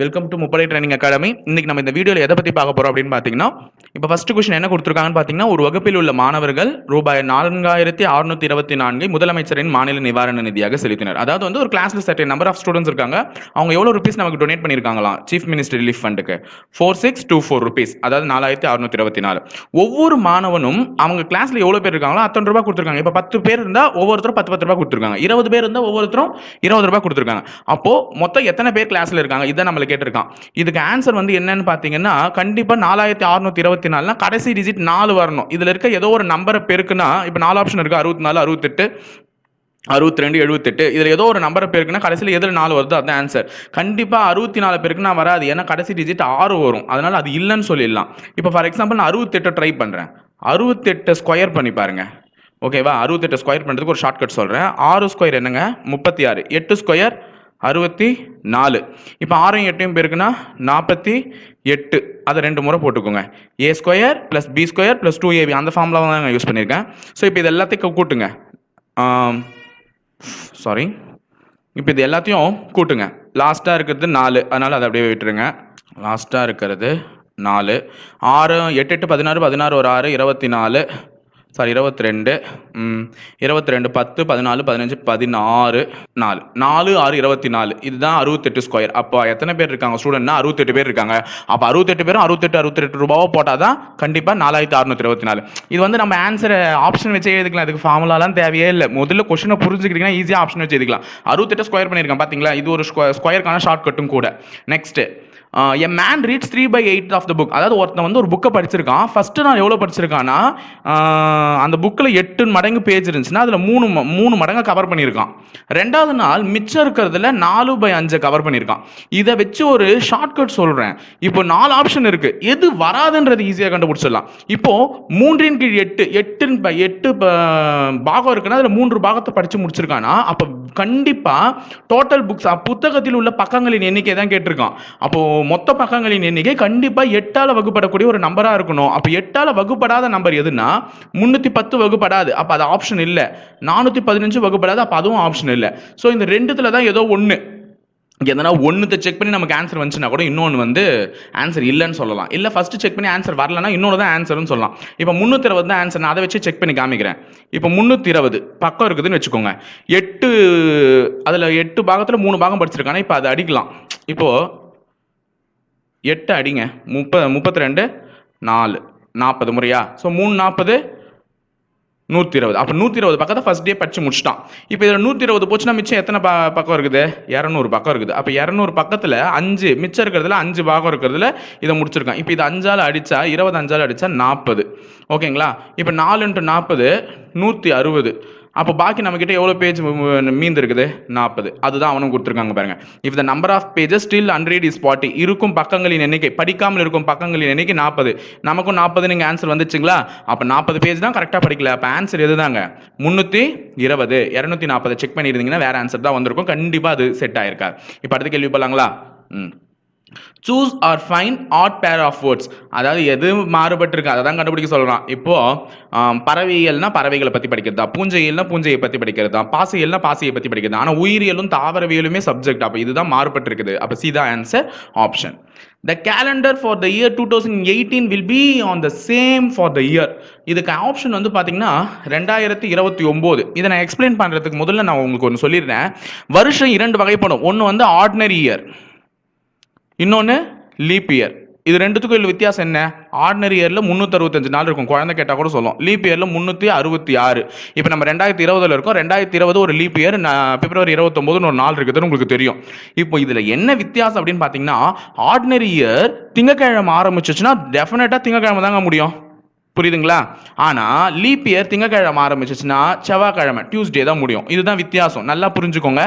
Welcome to முப்படை training academy. இன்னைக்கு நம்ம இந்த வீடியோவில் எதை பற்றி பார்க்க போகிறோம் அப்படின்னு பார்த்தீங்கன்னா, இப்போ ஃபர்ஸ்ட் கொஸ்டின் என்ன கொடுத்துருக்காங்கன்னு பார்த்தீங்கன்னா, ஒரு வகுப்பில் உள்ள மாணவர்கள் ரூபாய் 4624 முதலமைச்சரின் மாநில நிவாரண நிதியாக செலுத்தினர். அதாவது வந்து ஒரு கிளாஸ்ல சர்டன் நம்பர் ஆஃப் ஸ்டூடெண்ட்ஸ் இருக்காங்க. அவங்க எவ்வளோ ருபீஸ் நமக்கு டொனேட் பண்ணியிருக்காங்களாம் சீஃப் மினிஸ்டர் ரிலீஃப் ஃபண்டுக்கு 4624 ருபீஸ், அதாவது 4624. ஒவ்வொரு மாணவனும் அவங்க கிளாஸ்ல எவ்வளோ பேர் இருக்காங்களோ அத்தனை ரூபாய் கொடுத்துருக்காங்க. இப்போ 10 பேர் இருந்தால் ஒவ்வொருத்தரும் 10 ரூபாய் கொடுத்துருக்காங்க. 20 பேர் இருந்தால் ஒவ்வொருத்தரும் 20 ரூபாய் கொடுத்துருக்காங்க. அப்போ மொத்தம் எத்தனை பேர் கிளாஸ்ல இருக்காங்க இதை நம்ம கேட்டிருக்கான். இதுக்கு ஆன்சர் வந்து என்னன்னு பாத்தீங்கன்னா, கண்டிப்பா 4624 கடைசி டிஜிட் 4 வரணும். இதுல இருக்க ஏதோ ஒரு நம்பரை பெருக்குனா, இப்ப 4 ஆப்ஷன் இருக்கு, 64, 68, 62, 78. இதுல ஏதோ ஒரு நம்பரை பேருக்குன்னா கடைசியில் எதில் 4 வருதோ அதுதான் ஆன்சர். கண்டிப்பா 64 பேருக்குன்னா வராது, ஏன்னா கடைசி டிஜிட் 6 வரும். அதனால அது இல்லைன்னு சொல்லிடலாம். இப்போ ஃபார் எக்ஸாம்பிள் நான் 68 ட்ரை பண்றேன். 68 ஸ்கொயர் பண்ணி பாருங்க. ஓகேவா? 68 ஸ்கொயர் பண்றதுக்கு ஒரு ஷார்ட்கட் சொல்றேன். 6 ஸ்கொயர் என்னங்க 36, 8 ஸ்கொயர் 64. இப்போ 6 8 பேருக்குன்னா 48. அதை 2 முறை போட்டுக்கோங்க. A square plus B square plus 2ab அந்த ஃபார்முலா தான் நான் யூஸ் பண்ணியிருக்கேன். ஸோ இப்போ இது எல்லாத்தையும் கூட்டுங்க. சாரி, இப்போ இது எல்லாத்தையும் கூட்டுங்க. லாஸ்ட்டாக இருக்கிறது 4, அதனால் அதை அப்படியே விட்டுருங்க. லாஸ்ட்டாக இருக்கிறது 4. 6 8 8 16, 16 ஒரு 6 24, சாரி 22, 22 10 14 15 16 4 4 6 24. இதுதான் 68 ஸ்கொயர். அப்போ எத்தனை பேர் இருக்காங்க ஸ்டூடெண்ட்னா 68 பேர் இருக்காங்க. அப்போ 68 பேரும் 68 ரூபாவோ போட்டால் தான் கண்டிப்பாக 4624. இது வந்து நம்ம ஆன்சரை ஆப்ஷன் வச்சு எழுதிக்கலாம். இதுக்கு ஃபார்முலாலாம் தேவையே இல்லை. முதல்ல கொஸ்டினை புரிஞ்சுக்கிட்டீங்கன்னா ஈஸியாக ஆப்ஷன் வச்சு எழுதிக்கலாம். 68 ஸ்கொயர் பண்ணியிருக்கேன் பார்த்தீங்களா? இது ஒரு ஸ்கொயருக்கான ஷார்ட் கட்டும் கூட. Next, a man reads 3/8 of the book. அதாவது ஒருத்தன் வந்து ஒரு புக்கை படிச்சிருக்கான். ஃபர்ஸ்ட் நான் எவ்வளோ படிச்சிருக்கான்னா, அந்த புக்கில் 8 மடங்கு பேஜ் இருந்துச்சுன்னா அதில் 3 மடங்கு கவர் பண்ணியிருக்கான். ரெண்டாவது நாள் மிச்சம் இருக்கிறதுல 4/5 கவர் பண்ணியிருக்கான். இதை வச்சு ஒரு ஷார்ட்கட் சொல்கிறேன். இப்போ 4 ஆப்ஷன் இருக்கு, எது வராதுன்றது ஈஸியாக கண்டுபிடிச்சிடலாம். இப்போ 3/8 8 பாகம் இருக்குன்னா அதில் 3 பாகத்தை படித்து முடிச்சிருக்கானா, அப்போ கண்டிப்பாக டோட்டல் புக்ஸ் புத்தகத்தில் உள்ள பக்கங்களின் எண்ணிக்கை தான் கேட்டிருக்கான். அப்போ மொத்த பக்கங்களின் எண்ணிக்கை கண்டிப்பா 8ஆல வகுப்படக்கூடிய ஒரு நம்பரா இருக்கணும். அப்ப 8ஆல வகுப்படாத நம்பர் எதுனா 310 வகுப்படாது, அப்ப அது ஆப்ஷன் இல்ல. 415 வகுப்படாது, அப்ப அதுவும் ஆப்ஷன் இல்ல. சோ இந்த ரெண்டுத்துல தான் ஏதோ ஒண்ணு, எதனா ஒன்னுத்தை செக் பண்ணி நமக்கு ஆன்சர் வந்துச்சுன்னா கூட இன்னொன்று வந்து ஆன்சர் இல்லைன்னு சொல்லலாம். இல்லை ஃபர்ஸ்ட் செக் பண்ணி ஆன்சர் வரலன்னா இன்னொன்று தான் ஆன்சர்னு சொல்லலாம். இப்போ 320 தான் ஆன்சர். நான் அதை வச்சு செக் பண்ணி காமிக்கிறேன். இப்போ 320 பக்கம் இருக்குதுன்னு வச்சுக்கோங்க. 8 அதில் 8 பாகத்தில் 3 பாகம் படிச்சிருக்காங்க. இப்போ அதை அடிக்கலாம். இப்போ 8 அடிங்க. 32 4 40 முறையா? ஸோ 3 40 120. அப்போ 120 பக்கத்தை ஃபர்ஸ்ட் டே படிச்சு முடிச்சிட்டான். இப்போ இதில் 120 போச்சுன்னா மிச்சம் எத்தனை பக்கம் இருக்குது? 200 பக்கம் இருக்குது. அப்போ 200 பக்கத்தில் 5 மிச்சம் இருக்கிறதுல 5 பாகம் இருக்கிறதுல இதை முடிச்சிருக்கான். இப்போ இது 5ஆல் அடிச்சா 20, 5ஆல் அடிச்சா 40. ஓகேங்களா? இப்போ 4 × 40 160. அப்போ பாக்கி நம்ம கிட்ட எவ்வளோ பேஜ் மீந்து இருக்குது? 40. அதுதான் அவனும் கொடுத்துருக்காங்க பாருங்க. If the number of pages still unread is 40. இருக்கும் பக்கங்களின் எண்ணிக்கை, படிக்காமல் இருக்கும் பக்கங்களின் எண்ணிக்கை 40. நமக்கும் 40 நீங்க ஆன்சர் வந்துச்சுங்களா? அப்போ 40 பேஜ் தான் கரெக்டாக படிக்கல. அப்போ ஆன்சர் எதுதாங்க? 320. 240 செக் பண்ணியிருந்தீங்கன்னா வேற ஆன்சர் தான் வந்திருக்கும். கண்டிப்பாக அது செட் ஆயிருக்காது. இப்போ அடுத்த கேள்வி போலாங்களா? Choose or find odd pair of words. அதாவது எது மாறுபட்டு இருக்கு அதை தான் கண்டுபிடிக்க சொல்றான். இப்போ பறவைகள்னா பறவைகளை பத்தி படிக்கிறதா, பூஞ்சைகள்னா பூஞ்சையை பத்தி படிக்கிறதா, பாசியல்னா பாசியை பத்தி படிக்கிறதா. ஆனா உயிரியலும் தாவரவியலுமே சப்ஜெக்ட். அப்போ இதுதான் மாறுபட்டு இருக்குது. அப்போ சீதா answer option. The calendar for the year 2018 will be on the same for the year. இதுக்கு ஆப்ஷன் வந்து பாத்தீங்கன்னா 2029. இதை நான் எக்ஸ்பிளைன் பண்றதுக்கு முதல்ல நான் உங்களுக்கு ஒன்று சொல்லிடுறேன். வருஷம் 2 வகைப்படும். ஒன்று வந்து ஆர்டினரி இயர், இன்னொன்று லீப் இயர். இது ரெண்டுத்துக்கும் வித்தியாசம் என்ன? ஆர்டினரி இயர்ல 365 நாள் இருக்கும், குழந்தை கேட்டா கூட சொல்லும். லீப் இயர்ல 366. இப்போ நம்ம 2020 இருக்கோம். 2020 ஒரு லீப் இயர். பிப்ரவரி 29 ஒரு நாள் இருக்குதுன்னு உங்களுக்கு தெரியும். இப்போ இதுல என்ன வித்தியாசம் அப்படின்னு பாத்தீங்கன்னா, ஆர்டினரி இயர் திங்கக்கிழமை ஆரம்பிச்சிச்சுன்னா டெஃபினட்டா திங்கக்கிழமை தாங்க முடியும். புரியுதுங்களா? ஆனா லீப் இயர் திங்கக்கிழமை ஆரம்பிச்சிச்சுன்னா செவ்வாய்க்கிழமை டியூஸ்டே தான் முடியும். இதுதான் வித்தியாசம். நல்லா புரிஞ்சுக்கோங்க.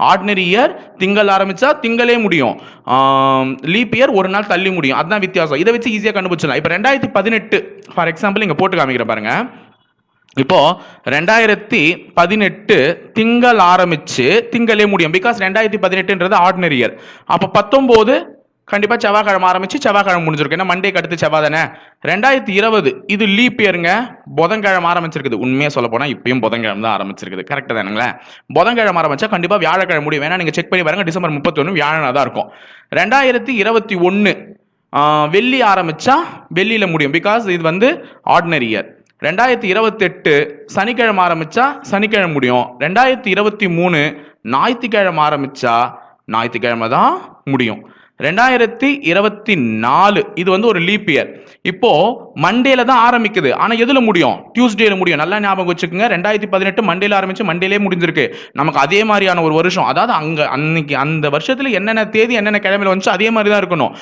ஆர்டினரி இயர் திங்கள் ஆரம்பிச்சா திங்களே முடியும். லீப் இயர் ஒரு நாள் தள்ளி முடியும். அதுதான் வித்தியாசம். இதை வச்சு ஈஸியாக கண்டுபிடிச்சலாம். இப்போ 2018 ஃபார் எக்ஸாம்பிள் இங்க போட்டு காமிக்கிற பாருங்க. இப்போ 2018 திங்கள் ஆரம்பிச்சு திங்களே முடியும். பிகாஸ் 2018ன்றது ஆர்டினரி இயர். அப்போ 19 கண்டிப்பா செவ்வாய்க்கிழமை ஆரம்பிச்சு செவ்வாய்க்கிழமை முடிஞ்சிருக்கும். ஏன்னா மண்டேக்கு அடுத்து செவ்வாய் தானே. 2020 இது லீப் இயருங்க. புதன்கிழமை ஆரம்பிச்சிருக்குது. உண்மையா சொல்ல போனா இப்பயும் புதன்கிழமை தான் ஆரம்பிச்சிருக்குது. கரெக்டா தானுங்களே? புதன்கிழமை ஆரம்பிச்சா கண்டிப்பா வியாழக்கிழமை முடியும். வேணா நீங்க செக் பண்ணி பாருங்க. டிசம்பர் 31 வியாழனா தான் இருக்கும். 2021 வெள்ளி ஆரம்பிச்சா வெள்ளியில முடியும். பிகாஸ் இது வந்து ஆர்டினரி இயர். 2028 சனிக்கிழமை ஆரம்பிச்சா சனிக்கிழமை முடியும். 2023 ஞாயிற்றுக்கிழமை ஆரம்பிச்சா ஞாயிற்றுக்கிழமை தான் முடியும். 2024 இது வந்து ஒரு லீப் இயர். இப்போ மண்டேல தான் ஆரம்பிக்குது. ஆனா எதுல முடியும்? டியூஸ்டேல முடியும். நல்லா ஞாபகம் வச்சுக்கோங்க. 2018 மண்டேல ஆரம்பிச்சு மண்டேலே முடிஞ்சிருக்கு. நமக்கு அதே மாதிரியான ஒரு வருஷம். அதாவது அன்னைக்கு அந்த வருஷத்துல என்னென்ன தேதி என்னென்ன கிழமையில வந்துச்சு அதே மாதிரி தான் இருக்கணும்.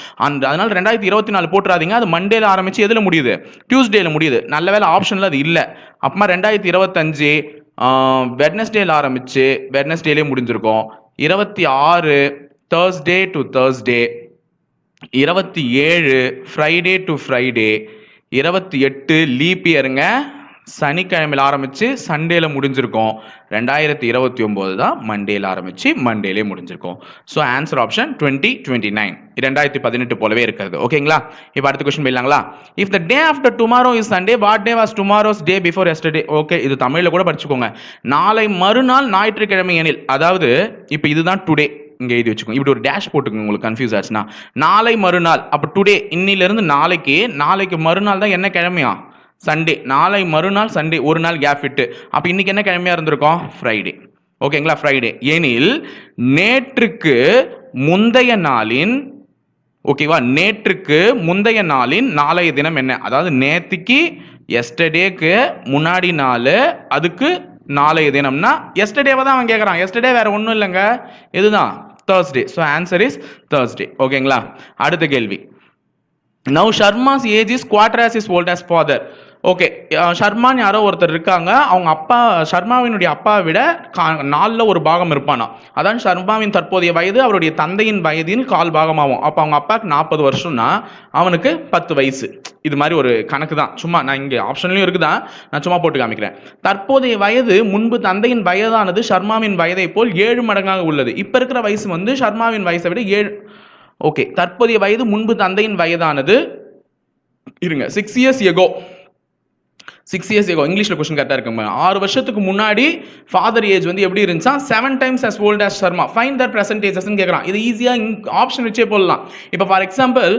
அதனால 2024 போட்டுறாதீங்க. அது மண்டேல ஆரம்பிச்சு எதுல முடியுது? டியூஸ்டேல முடியுது. நல்ல வேலை ஆப்ஷன்ல அது இல்ல. அப்புறமா 2025 வெட்னஸ்டேல ஆரம்பிச்சு வெட்னஸ்டேலே முடிஞ்சிருக்கும். 26 Thursday to Thursday, 27 Friday to Friday, 28 leap இயருங்க. சனிக்கிழமையில் ஆரம்பிச்சு சண்டேல முடிஞ்சிருக்கும். 2029 தான் மண்டேல ஆரம்பிச்சு மண்டேலே முடிஞ்சிருக்கும். So answer option 2029. 2018 போலவே இருக்கிறது. ஓகேங்களா? இப்போ அடுத்த கொஸ்டின் போயிடலாங்களா? If the day after tomorrow is Sunday, what day was tomorrow's day before yesterday? Okay, இது தமிழ்ல கூட படிச்சுக்கோங்க. நாளை மறுநாள் ஞாயிற்றுக்கிழமை எனில், அதாவது இப்போ இதுதான் டுடே, இங்க எழுதி வச்சுக்கோங்க. இப்படி ஒரு டேஷ் போட்டுக்கோங்க உங்களுக்கு கன்ஃபியூஸ் ஆச்சுன்னா. நாளை மறுநாள், அப்ப டுடே, இன்னில இருந்து நாளைக்கு மறுநாள் தான் என்ன கிழமையா? சண்டே. நாளை மறுநாள் சண்டே, ஒரு நாள் கேப் விட்டு. அப்ப இன்னைக்கு என்ன கிழமையா இருந்திருக்கும்? ஃப்ரைடே. ஓகேங்களா? ஃப்ரைடே எனில் நேற்றுக்கு முந்தைய நாளின், ஓகேவா, நேற்றுக்கு முந்தைய நாளின் நாளைய தினம் என்ன? அதாவது நேத்திக்கு எஸ்டர்டேக்கு முன்னாடி நாள், அதுக்கு நாளைய தினம்னா எஸ்டர்டேவை தான் அவன் கேட்கறான். எஸ்டர்டே வேற ஒன்றும் இல்லைங்க, இதுதான் Thursday. So answer is Thursday. ஓகேங்களா? அடுத்த கேள்வி. Now Sharma's age is quarter as his old as father. Okay, Sherman யாரோ ஒருத்தர் இருக்காங்க. அவங்க அப்பா, ஷர்மாவினுடைய அப்பாவை விட 4ல் ஒரு பாகம் இருப்பானா. அதான் ஷர்மாவின் தற்போதைய வயது அவருடைய தந்தையின் வயதின் 1/4 பாகமாகும். அப்போ அவங்க அப்பாவுக்கு 40 வருஷம்னா அவனுக்கு 10 வயசு. இது மாதிரி ஒரு கணக்கு தான். சும்மா நான் இங்கே ஆப்ஷன்லையும் இருக்குதான், நான் சும்மா போட்டு காமிக்கிறேன். தற்போதைய வயது முன்பு தந்தையின் வயதானது ஷர்மாவின் வயதை போல் 7 மடங்காக உள்ளது. இப்போ இருக்கிற வயசு வந்து ஷர்மாவின் வயசை விட 7. ஓகே, தற்போதைய வயது முன்பு தந்தையின் வயதானது, இருங்க, 6 years ago. 6 years ago, இங்கிலீஷ்ல கொஸ்டின் கரெக்டா இருக்குங்க. 6 வருஷத்துக்கு முன்னாடி ஃபாதர் ஏஜ் வந்து எப்படி இருந்துச்சா? 7 times as old as Sharma. Find their present ages ன்னு கேக்குறான். இது ஈஸியா ஆப்ஷன் வச்சே போடலாம். இப்போ ஃபார் எக்ஸாம்பிள்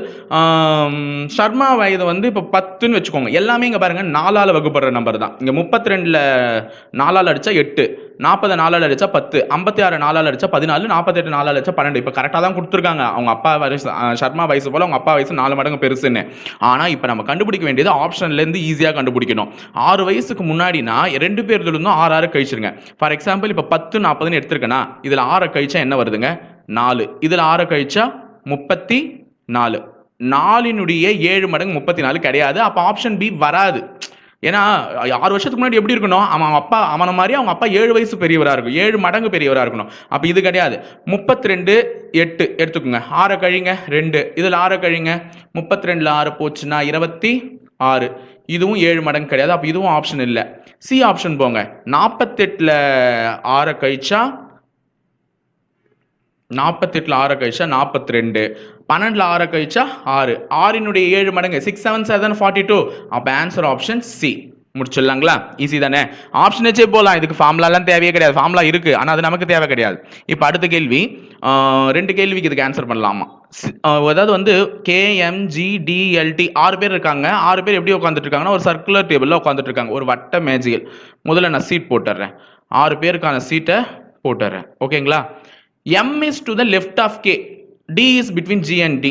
ஷர்மா வயது வந்து இப்போ 10ன்னு வச்சுக்கோங்க. எல்லாமே இங்க பாருங்க 4ஆல வகுப்படுற நம்பர் தான். இங்க 32ல 4ஆல அடிச்சா 8, 40 4ஆல அடிச்சா 10, 56 4ஆல அடிச்சா 14, 48 4ஆல அடிச்சா 12. இப்போ கரெக்டா தான் கொடுத்துருக்காங்க. அவங்க அப்பா வயசு, ஷர்மா வயசு போல அவங்க அப்பா வயசு 4 மடங்கு பெருசுன்னு. ஆனா இப்போ நம்ம கண்டுபிடிக்க வேண்டியது ஆப்ஷன்ல இருந்து ஈஸியா கண்டுபிடிக்கணும். 6 வயசுக்கு முன்னாடினா 2 பேர்ல இருந்தும் 6 6 கழிச்சிருங்க. ஃபார் எக்ஸாம்பிள் இப்போ 10 40ன்னு எடுத்திருக்கேனா, இதுல 6 கழிச்சா என்ன வருதுங்க? 4. இதுல 6 கழிச்சா 34. 4னுடைய 7 மடங்கு 34 கிடையாது. அப்ப ஆப்ஷன் பி வராது. ஏன்னா 6 வருஷத்துக்கு முன்னாடி எப்படி இருக்கணும்? அவன மாதிரி அவங்க அப்பா 7 வயசு பெரியவரா இருக்கும், 7 மடங்கு பெரியவரா இருக்கணும். அப்ப இது கிடையாது. 32 8 எடுத்துக்கோங்க. 6 கழிங்க 2, இதுல 6 கழிங்க, 32ல 6 போச்சுன்னா 26. இதுவும் 7 மடங்கு கிடையாது. அப்ப இதுவும் ஆப்ஷன் இல்லை. சி ஆப்ஷன் போங்க. 48ல 6 கழிச்சா 42, 12ல 6 கழிச்சா 6, 6னுடைய 7 மடங்கு 6 7 7 42. அப்ப ஆன்சர் ஆப்ஷன் சி. முடிச்சிடலாங்களா? ஈஸி தானே? ஆப்ஷன் வச்சே போகலாம். இதுக்கு ஃபார்முலாலாம் தேவையே கிடையாது. ஃபார்முலா இருக்கு, ஆனா அது நமக்கு தேவை கிடையாது. இப்போ அடுத்த கேள்வி, 2 கேள்விக்கு இதுக்கு ஆன்சர் பண்ணலாமா? அதாவது வந்து KMGDLT 6 பேர் இருக்காங்க. 6 பேர் எப்படி உட்காந்துட்டு இருக்காங்கன்னா ஒரு சர்க்குலர் டேபிள்ல உட்காந்துட்டு இருக்காங்க, ஒரு வட்ட மேஜையில். முதல்ல நான் சீட் போட்டுறேன். 6 பேருக்கான சீட்டை போட்டுறேன். ஓகேங்களா? M is to the left of K, D is between G and D.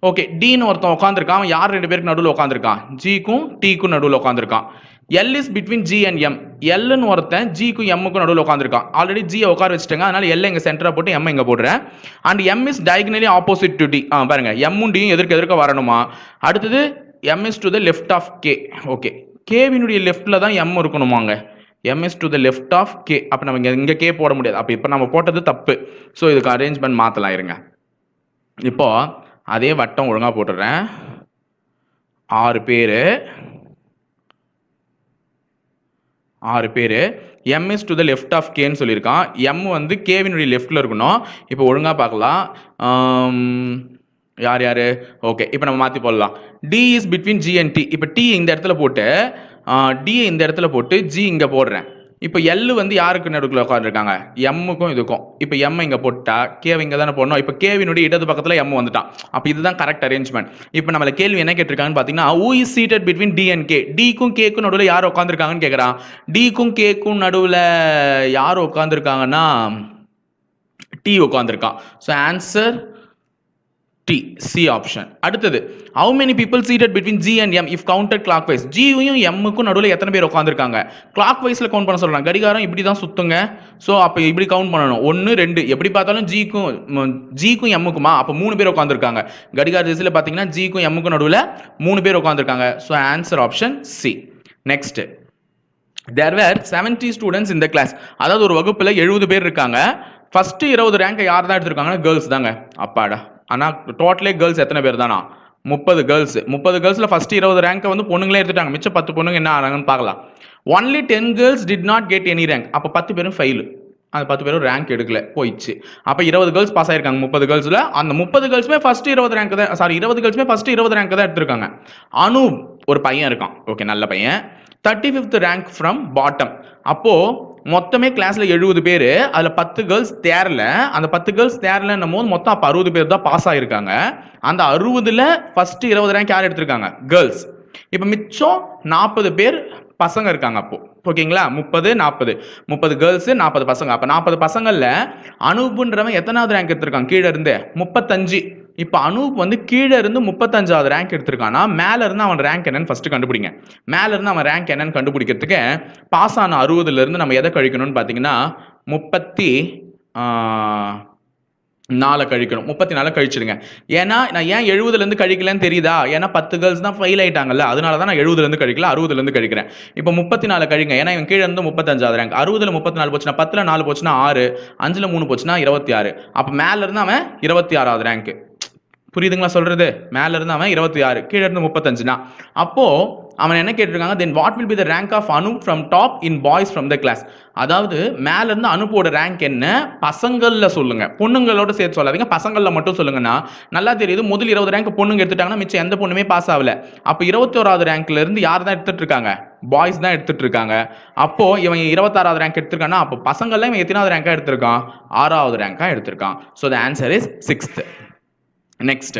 Okay, Dன்னு ஒருத்தன் உட்காந்துருக்கான். அவன் யார் 2 பேருக்கு நடுவில் உட்காந்துருக்கான்? Gக்கும் Tக்கும் நடுவில் உட்காந்துருக்கான். L is between G and M. Lன்னு ஒருத்தன் Gக்கும் Mக்கும் நடுவில் உட்காந்துருக்கான். ஆல்ரெடி G உட்கார வச்சுட்டாங்க, அதனால L இங்க சென்டரா போட்டு M இங்க போடுறேன். And M is diagonally opposite to D. பாருங்க, M-ம் D-யும் எதிர்க்க வரணுமா? அடுத்தது M is to the left of K. Okay, K-வினுடைய லெஃப்ட்ல தான் M இருக்கணுமாங்க. M is to the left of K. அப்ப நம்ம இங்க K போட முடியாது. அப்ப இப்ப நம்ம போட்டது தப்பு. சோ இதுக்கு அரேஞ்ச்மெண்ட் மாத்தலாம். இருங்க, இப்போ அதே வட்டம் ஒழுங்கா போட்டுறேன். 6 பேரு M is to the left of K ன்னு சொல்லியிருக்கான். M வந்து K-வினுடைய லெஃப்ட்ல இருக்கணும். இப்போ ஒழுங்கா பார்க்கலாம். யார் யார்? ஓகே, இப்போ நம்ம மாற்றி போடலாம். D is between G and D. இப்போ டி இந்த இடத்துல போட்டு டியை இந்த இடத்துல போட்டு ஜி இங்கே போடுறேன். இப்போ எல் வந்து யாருக்கு நடுவில் உட்காந்துருக்காங்க? எம்முக்கும் இதுக்கும். இப்போ எம் இங்கே போட்டா கேவை இங்கே தானே போடணும். இப்போ கேவினுடைய இடது பக்கத்தில் எம் வந்துட்டான். அப்போ இதுதான் கரெக்ட் அரேஞ்ச்மெண்ட். இப்போ நம்மள கேள்வி என்ன கேட்டிருக்காங்கன்னு பார்த்தீங்கன்னா, who is seated between D and K? டிக்கும் கேக்கும் நடுவில் யார் உட்காந்துருக்காங்கன்னு கேட்குறான். டிக்கும் கேக்கும் நடுவில் யார் உட்காந்துருக்காங்கன்னா டி உட்காந்துருக்கான். So answer D, C option. அடுத்தது, how many people seated between G and M if counted clockwise? G-யும் M-க்கும் நடுவில் எத்தனை பேர் உட்காந்துருக்காங்க? கிளாக்வைஸ்ல கவுண்ட் பண்ண சொல்றாங்க. கடிகாரம் இப்படி தான் சுத்துங்க. ஸோ அப்போ இப்படி கவுண்ட் பண்ணணும். 1 2 எப்படி பார்த்தாலும் ஜிக்கும் எம்முக்குமா? அப்போ 3 பேர் உட்காந்துருக்காங்க. கடிகார திசையில் பார்த்தீங்கன்னா ஜிக்கும் எம்முக்கும் நடுவில் 3 பேர் உட்காந்துருக்காங்க. So answer option C. Next, there were 70 students in the class. அதாவது ஒரு வகுப்பில் 70 பேர் இருக்காங்க. ஃபர்ஸ்ட் 20 ரேங்கை யார் தான் எடுத்திருக்காங்கன்னா கேர்ள்ஸ் தாங்க. அப்பாடா. ஆனால் டோட்டலே கேர்ள்ஸ் எத்தனை பேர் தானா? 30 கேர்ள்ஸ். 30 கேர்ள்ஸில் ஃபர்ஸ்ட் 20 ரேங்கை வந்து பொண்ணுங்களே எடுத்துட்டாங்க. மிச்சம் 10 பொண்ணுங்க என்ன ஆறாங்கன்னு பார்க்கலாம். Only 10 girls did not get any rank. அப்போ 10 பேரும் ஃபெயில். அந்த 10 பேரும் ரேங்க் எடுக்கல, போயிடுச்சு. அப்போ 20 கேர்ள்ஸ் பாஸ் ஆயிருக்காங்க 30 கேர்ள்ஸில். அந்த 30 கேர்ள்ஸுமே ஃபர்ஸ்ட் 20 ரேங்க் தான், சாரி 20 கேர்ள்ஸுமே ஃபர்ஸ்ட் 20 ரேங்க் தான் எடுத்திருக்காங்க. அனு ஒரு பையன் இருக்கான், ஓகே நல்ல பையன், 35th ரேங்க் ஃப்ரம் பாட்டம். அப்போ மொத்தமே கிளாஸ்ல 70 பேர், அதுல 10 கேர்ள்ஸ் தேரல. அந்த 10 கேர்ள்ஸ் தேரலன்னும் போது மொத்தம் அப்ப 60 பேர் தான் பாஸ் ஆயிருக்காங்க. அந்த 60ல ஃபர்ஸ்ட் 20 ரேங்க் யார் எடுத்திருக்காங்க? கேர்ள்ஸ். இப்ப மிச்சம் 40 பேர் பசங்க இருக்காங்க. அப்போ ஓகேங்களா, 30 40 30 கேர்ள்ஸ் 40 பசங்க. அப்ப 40 பசங்கள்ல அனூப்ன்றவன் எத்தனாவது ரேங்க் எடுத்திருக்கான்? கீழே இருந்து 35. இப்ப அனூப் வந்து கீழே இருந்து 35வது ரேங்க் எடுத்திருக்கானா, மேல இருந்து அவன் ரேங்க் என்னன்னு ஃபர்ஸ்ட் கண்டுபிடிங்க. மேல இருந்து அவன் ரேங்க் என்னன்னு கண்டுபிடிக்கிறதுக்கு பாஸ் ஆன 60ல இருந்து நம்ம எதை கழிக்கணும்னு பாத்தீங்கன்னா 34 கழிக்கணும். 34 கழிச்சிடுங்க. ஏன்னா நான் ஏன் 70ல இருந்து கழிக்கலன்னு தெரியுதா? ஏன்னா 10 கேர்ள்ஸ் தான் ஃபெயில் ஆயிட்டாங்கல்ல, அதனால தான் நான் 70ல இருந்து கழிக்கல, 60ல இருந்து கழிக்கிறேன். இப்போ 34 கழிங்க. ஏன்னா இவன் கீழே இருந்து 35வது ரேங்க். 60ல 34 போச்சுன்னா 10ல 4 போச்சுன்னா 6, 5ல 3 போச்சுன்னா 26. அப்ப மேல இருந்து அவன் 26வது ரேங்க். புரியுதுங்களா சொல்றது? மேல இருந்து அவன் 26, கீழே இருந்து 35னா அப்போ அவன் என்ன கேட்டிருக்காங்க, then what will be the rank of Anup from top in boys from the class? அதாவது மேல இருந்து அனுப்போட ரேங்க் என்ன பசங்கள்ல சொல்லுங்க, பொண்ணுங்களோட சேர்த்து சொல்லாதீங்க, பசங்கள்ல மட்டும் சொல்லுங்கன்னா நல்லா தெரியுது. முதல் 20 ரேங்க் பொண்ணுங்க எடுத்துட்டாங்கன்னா மிச்சம் எந்த பொண்ணுமே பாஸ் ஆகல. அப்ப 21வது ரேங்க்ல இருந்து யார் தான் எடுத்துட்டு இருக்காங்க? பாய்ஸ் தான் எடுத்துட்டு இருக்காங்க. அப்போ இவன் 26வது ரேங்க் எடுத்திருக்கானா, அப்போ பசங்கள்ல இவன் எத்தனாவது ரேங்கா எடுத்திருக்கான்? 6வது ரேங்கா எடுத்திருக்கான். So the answer is 6th. Next,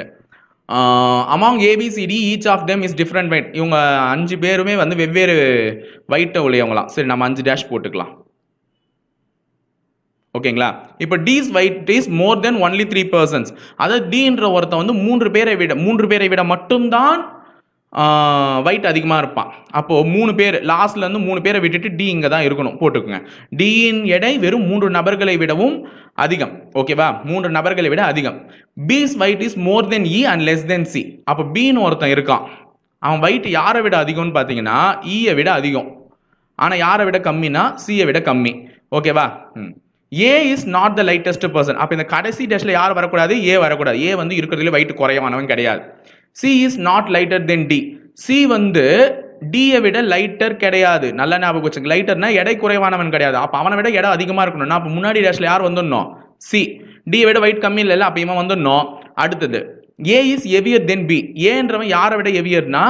among ABCD each of them is different weight. இவங்க 5 பேருமே வந்து வெவ்வேறு weight உடையவங்களாம். சரி, நம்ம 5 டேஷ் போட்டுக்கலாம். ஓகேங்களா? இப்போ D's weight is more than only 3 persons. அதாவது Dன்ற ஒருத்தன் வந்து 3 பேரை விட மட்டும்தான் weight அதிகமா இருப்பான். அப்போ 3 பேர் லாஸ்ட்ல இருந்து 3 பேரை விட்டுட்டு D இங்க தான் இருக்கணும் போட்டுக்குங்க. D இன் எடை வெறும் 3 நபர்களை விடவும் அதிகம். ஓகேவா? 3 நபர்களை விட அதிகம். B's weight is more than E and less than C. அப்போ Bன்னு ஒருத்தன் இருக்கான், அவன் weight யாரை விட அதிகம்னு பாத்தீங்கன்னா E-யை விட அதிகம். ஆனா யாரை விட கம்மினா C-யை விட கம்மி. ஓகேவா? A is not the lightest person. அப்ப இந்த கடைசி டேஷ்ல யார் வரக்கூடாது? A வரக்கூடாது. A வந்து இருக்கிறதுல weight குறைவானவன் கிடையாது. C is not lighter than D. C வந்து D-யை விட லைட்டர் கிடையாது. நல்ல ஞாபகம் வச்சுங்க. லைட்டர்னா எடை குறைவானவன் கிடையாது. அப்ப அவனை விட எடை அதிகமா இருக்கணும்னா அப்ப முன்னாடி டேஷ்ல யார் வந்துடணும்? C. D-யை விட weight கம்மி இல்லைல்ல, அப்ப இவன் வந்துடணும். அடுத்தது A is heavier than B. Aன்றவன் யாரை விட ஹெவியர்னா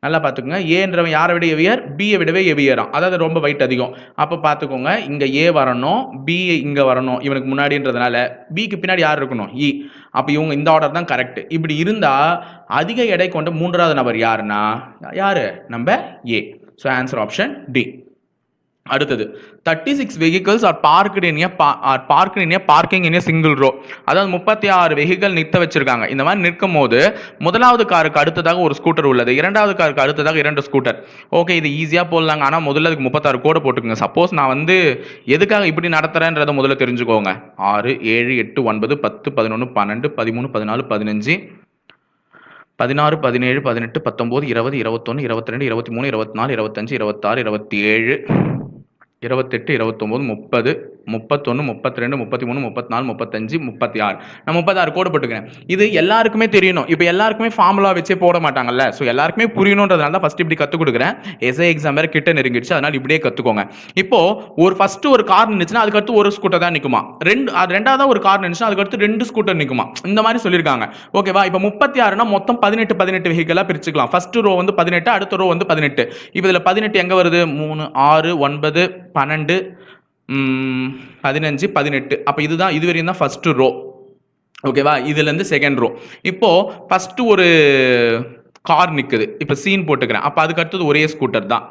நல்லா பார்த்துக்கோங்க, ஏன்றவன் யாரை விட ஹெவியர்? பியை விடவே ஹெவியரான், அதாவது ரொம்ப weight அதிகம். அப்போ பார்த்துக்கோங்க, இங்கே ஏ வரணும், பி இங்கே வரணும், இவனுக்கு முன்னாடின்றதுனால பிக்கு பின்னாடி யார் இருக்கணும்? இ. அப்போ இவங்க இந்த ஆர்டர் தான் கரெக்ட். இப்படி இருந்தால் அதிக எடை கொண்ட 3வது நபர் யாருன்னா யாரு? நம்ம A. So answer option D. அடுத்தது 36 vehicles are parked in a parking in a single row. அதாவது 36 வெஹிக்கிள் நிறுத்த வச்சிருக்காங்க. இந்த மாதிரி நிற்கும் போது முதலாவது காருக்கு அடுத்ததாக ஒரு ஸ்கூட்டர் உள்ளது, இரண்டாவது காருக்கு அடுத்ததாக 2 ஸ்கூட்டர். ஓகே, இது ஈஸியா போடலாங்க. ஆனா முதல்ல அதுக்கு 36 கோடு போட்டுக்கோங்க. சப்போஸ் நான் வந்து எதுக்காக இப்படி நடத்துறேன்றதை முதல்ல தெரிஞ்சுக்கோங்க. 6 7 8 9 10 11 12 13 14 15 16 17 18 19 20 21 22 23 24 25 26 27 28 29 30 31 32 33 34 35 36 நான் 36 கோடு போட்டுக்கிறேன். இது எல்லாருக்குமே தெரியணும். இப்போ எல்லாருக்குமே ஃபார்முலா வச்சே போட மாட்டாங்கல்ல. ஸோ எல்லாருக்குமே புரியணுன்றதுனால தான் ஃபர்ஸ்ட் இப்படி கற்றுக் கொடுக்குறேன். எஸ்ஐ எக்ஸாம் வேறு கிட்ட நெருங்கிடுச்சு, அதனால இப்படியே கற்றுக்கோங்க. இப்போ ஃபர்ஸ்ட் ஒரு கார் நின்றுச்சுன்னா அதுக்கடுத்து ஒரு ஸ்கூட்டர் தான் நிற்குமா, ரெண்டாவது ஒரு கார் நின்றுச்சுன்னா அதுக்கடுத்து 2 ஸ்கூட்டர் நிற்குமா, இந்த மாதிரி சொல்லியிருக்காங்க. ஓகேவா? இப்போ 36னா மொத்தம் 18 வெஹிக்கிளாக பிரிச்சுக்கலாம். ஃபர்ஸ்ட் ரோ வந்து 18, அடுத்த ரோ வந்து 18. இப்போ இதில் 18 எங்கே வருது? 3 6 9 12 15 18. அப்போ இதுதான் இதுவரையும் தான் ஃபர்ஸ்ட் ரோ. ஓகேவா? இதுலேருந்து செகண்ட் ரோ. இப்போ ஃபர்ஸ்ட் ஒரு கார் நிற்குது, இப்போ சீன் போட்டுக்கிறேன். அப்போ அதுக்கு அடுத்தது ஒரே ஸ்கூட்டர் தான்.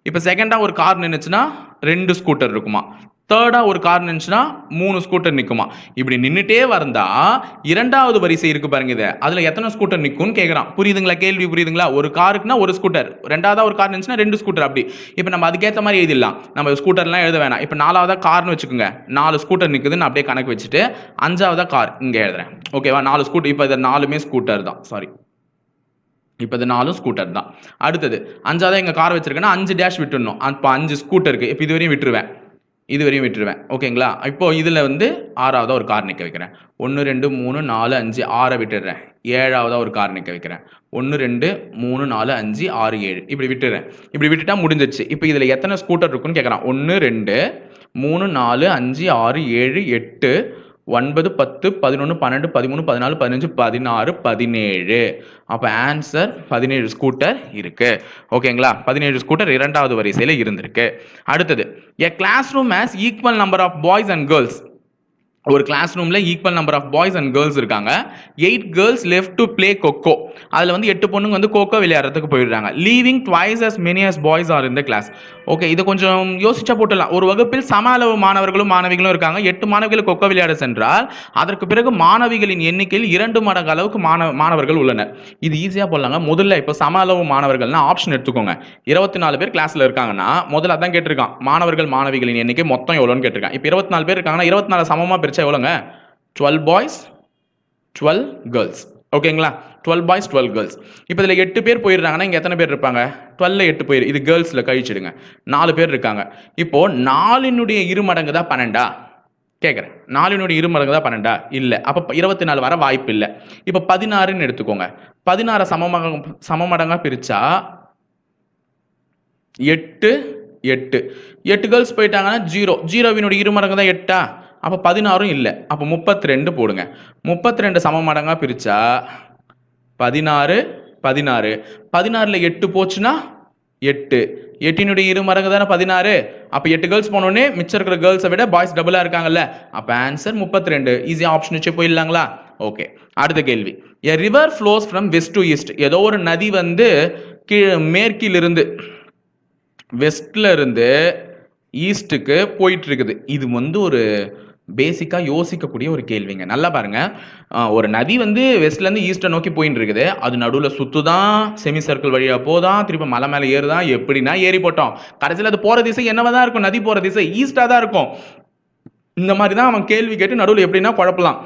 இப்போ செகண்டாக ஒரு கார் நின்றுச்சுன்னா 2 ஸ்கூட்டர் இருக்குமா, தேர்டாக ஒரு கார் நின்றுச்சுன்னா 3 ஸ்கூட்டர் நிற்குமா. இப்படி நின்றுட்டே வந்தா இரண்டாவது வரிசை இருக்கு பாருங்க, இதை அதில் எத்தனை ஸ்கூட்டர் நிற்கும்னு கேட்குறான். புரியுதுங்களா? கேள்வி புரியுதுங்களா? ஒரு காருக்குன்னா ஒரு ஸ்கூட்டர், ரெண்டாவதா ஒரு கார் நின்றுச்சுன்னா 2 ஸ்கூட்டர். அப்படி இப்போ நம்ம அதுக்கேற்ற மாதிரி எழுதிடலாம். நம்ம ஸ்கூட்டர்லாம் எழுத வேணாம். இப்போ 4வதா கார்னு வச்சுக்கோங்க, 4 ஸ்கூட்டர் நிற்குதுன்னு அப்படியே கணக்கு வச்சுட்டு 5வதா கார் இங்கே எழுதுறேன். ஓகேவா? 4 ஸ்கூட்டர். இப்போ இது 4மே ஸ்கூட்டர் தான். சாரி, இப்போ இது 4 ஸ்கூட்டர் தான். அடுத்தது 5வதா எங்கள் கார் வச்சிருக்கேன்னா 5 டேஷ் விட்டுடணும். அப்போ 5 ஸ்கூட்டருக்கு இப்போ இதுவரையும் விட்டுருவேன். ஓகேங்களா? இப்போ இதில் வந்து 6வதா ஒரு கார் நிற்க வைக்கிறேன். 1 2 3 4 5 6 விட்டுடுறேன். 7வதா ஒரு கார் நிற்க வைக்கிறேன். 1 2 3 4 5 6 7 இப்படி விட்டுறேன். இப்படி விட்டுட்டா முடிஞ்சிச்சு. இப்போ இதில் எத்தனை ஸ்கூட்டர் இருக்குன்னு கேட்குறான். 1 2 3 4 5 6 7 8 9 10 11 12 13 14 15 16 17. அப்போ ஆன்சர் 17 ஸ்கூட்டர் இருக்கு. ஓகேங்களா? 17 ஸ்கூட்டர் இரண்டாவது வரிசையில் இருந்திருக்கு. அடுத்தது, a classroom has equal number of boys and girls. ஒரு கிளாஸ் ரூம்ல equal number of boys and girls இருக்காங்க. 8 girls left to play kho kho. அதில் வந்து 8 பொண்ணுங்க வந்து கோகோ விளையாடுறதுக்கு போயிடுறாங்க. Leaving twice as many as boys are in the class. Okay, இதை கொஞ்சம் யோசிச்சா போட்டுடலாம். ஒரு வகுப்பில் சம அளவு மாணவர்களும் மாணவிகளும் இருக்காங்க. 8 மாணவிகள் கொக்கோ விளையாட சென்றால் அதற்கு பிறகு மாணவிகளின் எண்ணிக்கையில் 2 மடங்கு அளவுக்கு மாணவர்கள் உள்ளனர். இது ஈஸியாக போடலாங்க. முதல்ல இப்போ சம அளவு மாணவர்கள்னா ஆப்ஷன் எடுத்துக்கோங்க. 24 பேர் கிளாஸ்ல இருக்காங்கன்னா முதல்ல அதான் கேட்டிருக்கான், மாணவர்கள் மாணவிகளின் எண்ணிக்கை மொத்தம் எவ்வளோன்னு கேட்டிருக்கான். இப்போ 24 பேர் இருக்காங்கன்னா 24 சமமாக பிரிச்சா எவ்வளோங்க? 12 பாய்ஸ் 12 கேர்ள்ஸ். ஓகேங்களா? 12 பாய்ஸ் 12 கேர்ள்ஸ். இப்போ இதில் 8 பேர் போயிடுறாங்கன்னா இங்கே எத்தனை பேர் இருப்பாங்க? 12ல் 8 போயிரு, இது கேர்ள்ஸில் கழிச்சிடுங்க. 4 பேர் இருக்காங்க. இப்போ 4னுடைய இருமடங்கு தான் 12ஆ கேட்குறேன். 4னுடைய இருமடங்கு தான் 12ஆ? இல்லை. அப்போ 24 வர வாய்ப்பு இல்லை. இப்போ 16ன்னு எடுத்துக்கோங்க. 16 சமமடங்காக பிரிச்சா 8 8 8 கேர்ள்ஸ் போயிட்டாங்கன்னா 0, 0வினுடைய இருமடங்கு தான் 8ஆ? அப்போ 16ம் இல்லை. அப்போ 32 போடுங்க. 32 சமமடங்காக பிரிச்சா 16 16. 16ல் 8 போச்சுன்னா 8, 8னுடைய இருமடங்கு தானே 16. அப்போ 8 கேர்ள்ஸ் போனோடனே மிச்சம் இருக்கிற கேர்ள்ஸை விட பாய்ஸ் டபுளாக இருக்காங்கல்ல. அப்போ ஆன்சர் 32. ஈஸியாக ஆப்ஷன் வச்சு போயிடலாங்களா? ஓகே, அடுத்த கேள்வி. A river flows from west to east. ஏதோ ஒரு நதி வந்து மேற்கிலிருந்து வெஸ்ட்ல இருந்து ஈஸ்ட்டுக்கு போயிட்டு இருக்குது. இது வந்து ஒரு பேசிக்காக யோசிக்கக்கூடிய ஒரு கேள்விங்க. நல்லா பாருங்க, ஒரு நதி வந்து வெஸ்ட்லேருந்து ஈஸ்ட்டை நோக்கி போயின்னு இருக்குது. அது நடுவில் சுற்றுதான், செமி சர்க்கிள் வழியாக போதான், திருப்பி மலை மேலே ஏறுதான். எப்படின்னா ஏறி போட்டோம், கடைசியில் அது போகிற திசை என்னவா தான் இருக்கும்? நதி போகிற திசை ஈஸ்டாக தான் இருக்கும். இந்த மாதிரி தான் அவன் கேள்வி கேட்டு நடுவில் எப்படின்னா குழப்பலாம்.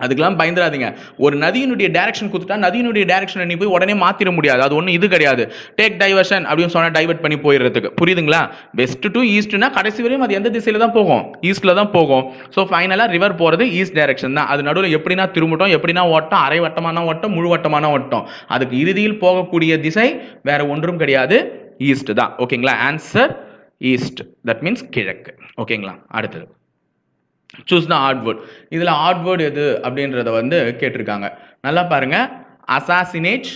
அதுக்கெல்லாம் பயந்துடாதீங்க. ஒரு நதியினுடைய டைரக்ஷன் கொடுத்துட்டா நதியினுடைய டைரக்ஷனை நீ போய் உடனே மாத்திர முடியாது. அது ஒன்றும் இது கிடையாது. டேக் டைவர்ஷன் அப்படின்னு சொன்னால் டைவர்ட் பண்ணி போயிடுறதுக்கு. புரியுதுங்களா? வெஸ்ட் டு ஈஸ்ட்னா கடைசி வரையும் அது எந்த திசையில தான் போகும்? ஈஸ்ட்ல தான் போகும். ஸோ ஃபைனலாக ரிவர் போகிறது ஈஸ்ட் டைரக்ஷன் தான். அது நடுவில் எப்படின்னா திரும்பட்டும், எப்படின்னா ஓட்டம், அரை வட்டமான ஓட்டம், முழு வட்டமான ஓட்டம். அதுக்கு இறுதியில் போகக்கூடிய திசை வேற ஒன்றும் கிடையாது, ஈஸ்ட் தான். ஓகேங்களா? Answer east. தட் மீன்ஸ் கிழக்கு. ஓகேங்களா? அடுத்தது, சூஸ் த ஆட் வேர்ட். இதில் ஆட் வேர்ட் எது அப்படின்றத வந்து கேட்டிருக்காங்க. நல்லா பாருங்க. Assassinate,